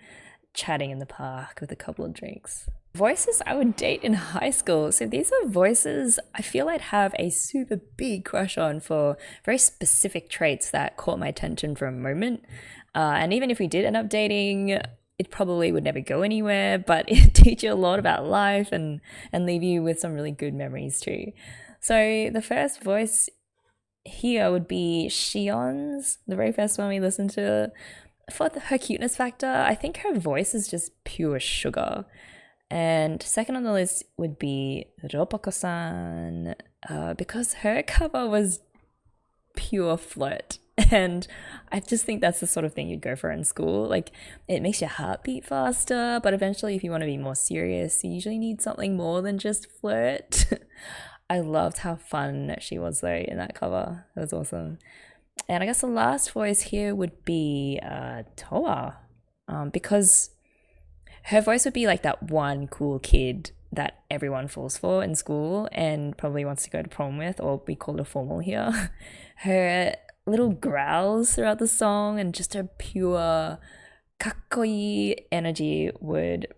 chatting in the park with a couple of drinks. Voices I would date in high school. So these are voices I feel I'd have a super big crush on for very specific traits that caught my attention for a moment. And even if we did end up dating, it probably would never go anywhere, but it teach you a lot about life and leave you with some really good memories too. So the first voice here would be Shion's, the very first one we listened to. For her cuteness factor, I think her voice is just pure sugar. And second on the list would be Roboco-san, because her cover was pure flirt. And I just think that's the sort of thing you'd go for in school. Like, it makes your heart beat faster, but eventually if you want to be more serious, you usually need something more than just flirt. I loved how fun she was though in that cover. It was awesome. And I guess the last voice here would be Towa, because her voice would be like that one cool kid that everyone falls for in school and probably wants to go to prom with, or we call it a formal here. Her little growls throughout the song and just her pure kakkoi energy would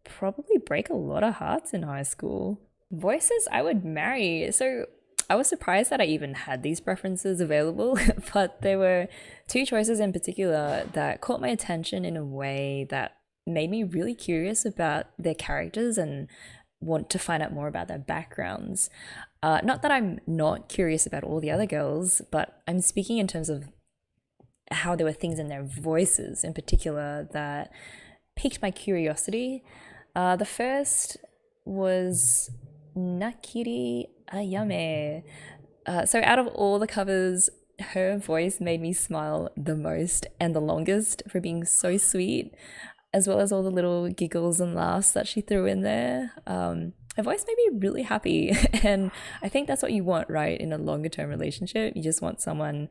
probably break a lot of hearts in high school. Voices I would marry. So I was surprised that I even had these preferences available, but there were two choices in particular that caught my attention in a way that made me really curious about their characters and want to find out more about their backgrounds. Not that I'm not curious about all the other girls, but I'm speaking in terms of how there were things in their voices in particular that piqued my curiosity. The first was Nakiri Ayame. So out of all the covers, her voice made me smile the most and the longest for being so sweet, as well as all the little giggles and laughs that she threw in there. Her voice made me really happy, and I think that's what you want, right? In a longer term relationship, you just want someone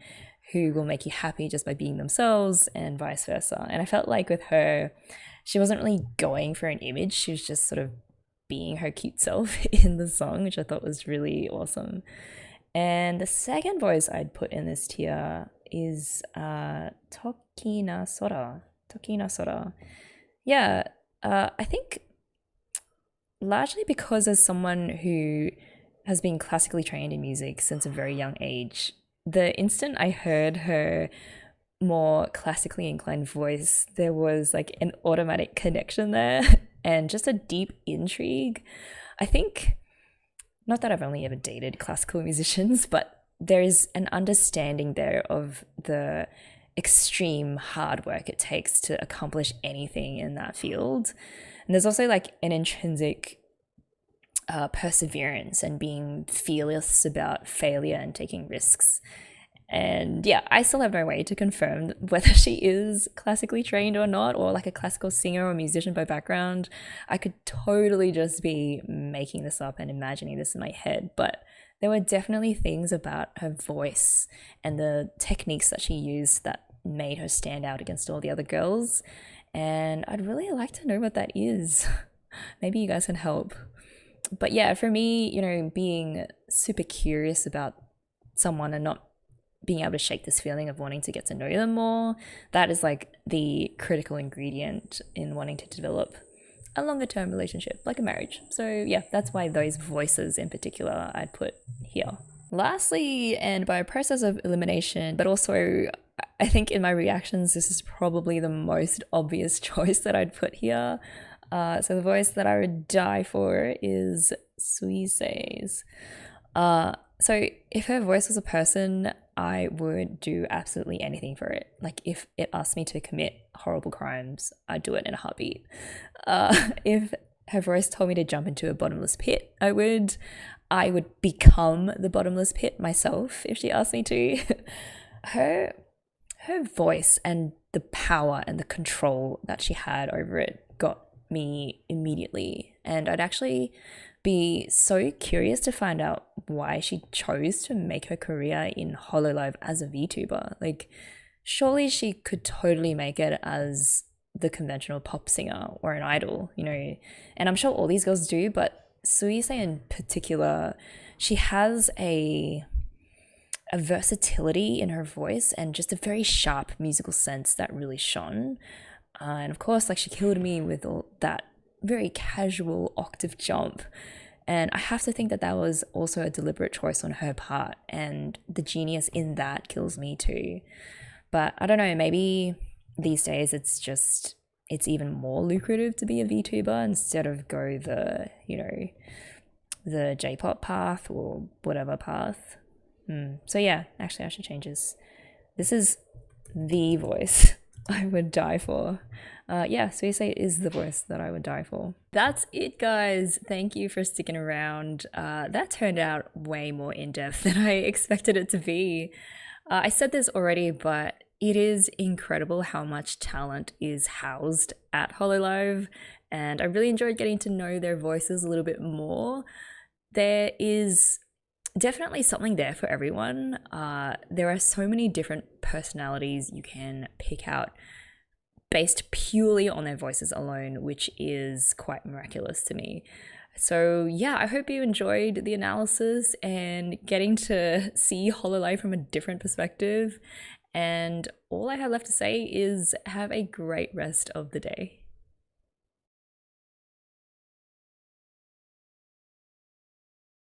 who will make you happy just by being themselves, and vice versa. And I felt like with her, she wasn't really going for an image, she was just sort of being her cute self in the song, which I thought was really awesome. And the second voice I'd put in this tier is Tokino Sora. Tokino Sora. Yeah, I think largely because as someone who has been classically trained in music since a very young age, the instant I heard her more classically inclined voice, there was like an automatic connection there and just a deep intrigue. I think, not that I've only ever dated classical musicians, but there is an understanding there of the extreme hard work it takes to accomplish anything in that field. And there's also like an intrinsic perseverance and being fearless about failure and taking risks. And yeah, I still have no way to confirm whether she is classically trained or not, or like a classical singer or musician by background. I could totally just be making this up and imagining this in my head, but there were definitely things about her voice and the techniques that she used that made her stand out against all the other girls. And I'd really like to know what that is. Maybe you guys can help. But yeah, for me, you know, being super curious about someone and not being able to shake this feeling of wanting to get to know them more, that is like the critical ingredient in wanting to develop a longer term relationship, like a marriage. So yeah, that's why those voices in particular I'd put here. Lastly, and by a process of elimination, but also I think in my reactions, this is probably the most obvious choice that I'd put here. So the voice that I would die for is Suisei's. So if her voice was a person, I would do absolutely anything for it. Like if it asked me to commit horrible crimes, I'd do it in a heartbeat. If her voice told me to jump into a bottomless pit, I would become the bottomless pit myself if she asked me to. Her voice and the power and the control that she had over it got me immediately. And I'd actually be so curious to find out why she chose to make her career in Hololive as a VTuber. Like, surely she could totally make it as the conventional pop singer or an idol, you know, and I'm sure all these girls do, but Suisei in particular, she has a versatility in her voice and just a very sharp musical sense that really shone. And of course, like, she killed me with all that very casual octave jump. And I have to think that that was also a deliberate choice on her part, and the genius in that kills me too. But I don't know, maybe these days it's even more lucrative to be a VTuber instead of go the, you know, the J-pop path or whatever path. So yeah, actually I should change this. This is the voice I would die for. Yeah, Suisei is the voice that I would die for. That's it, guys. Thank you for sticking around. That turned out way more in-depth than I expected it to be. I said this already, but it is incredible how much talent is housed at Hololive, and I really enjoyed getting to know their voices a little bit more. There is definitely something there for everyone. There are so many different personalities you can pick out based purely on their voices alone, which is quite miraculous to me. So yeah, I hope you enjoyed the analysis and getting to see Hololive from a different perspective. And all I have left to say is have a great rest of the day.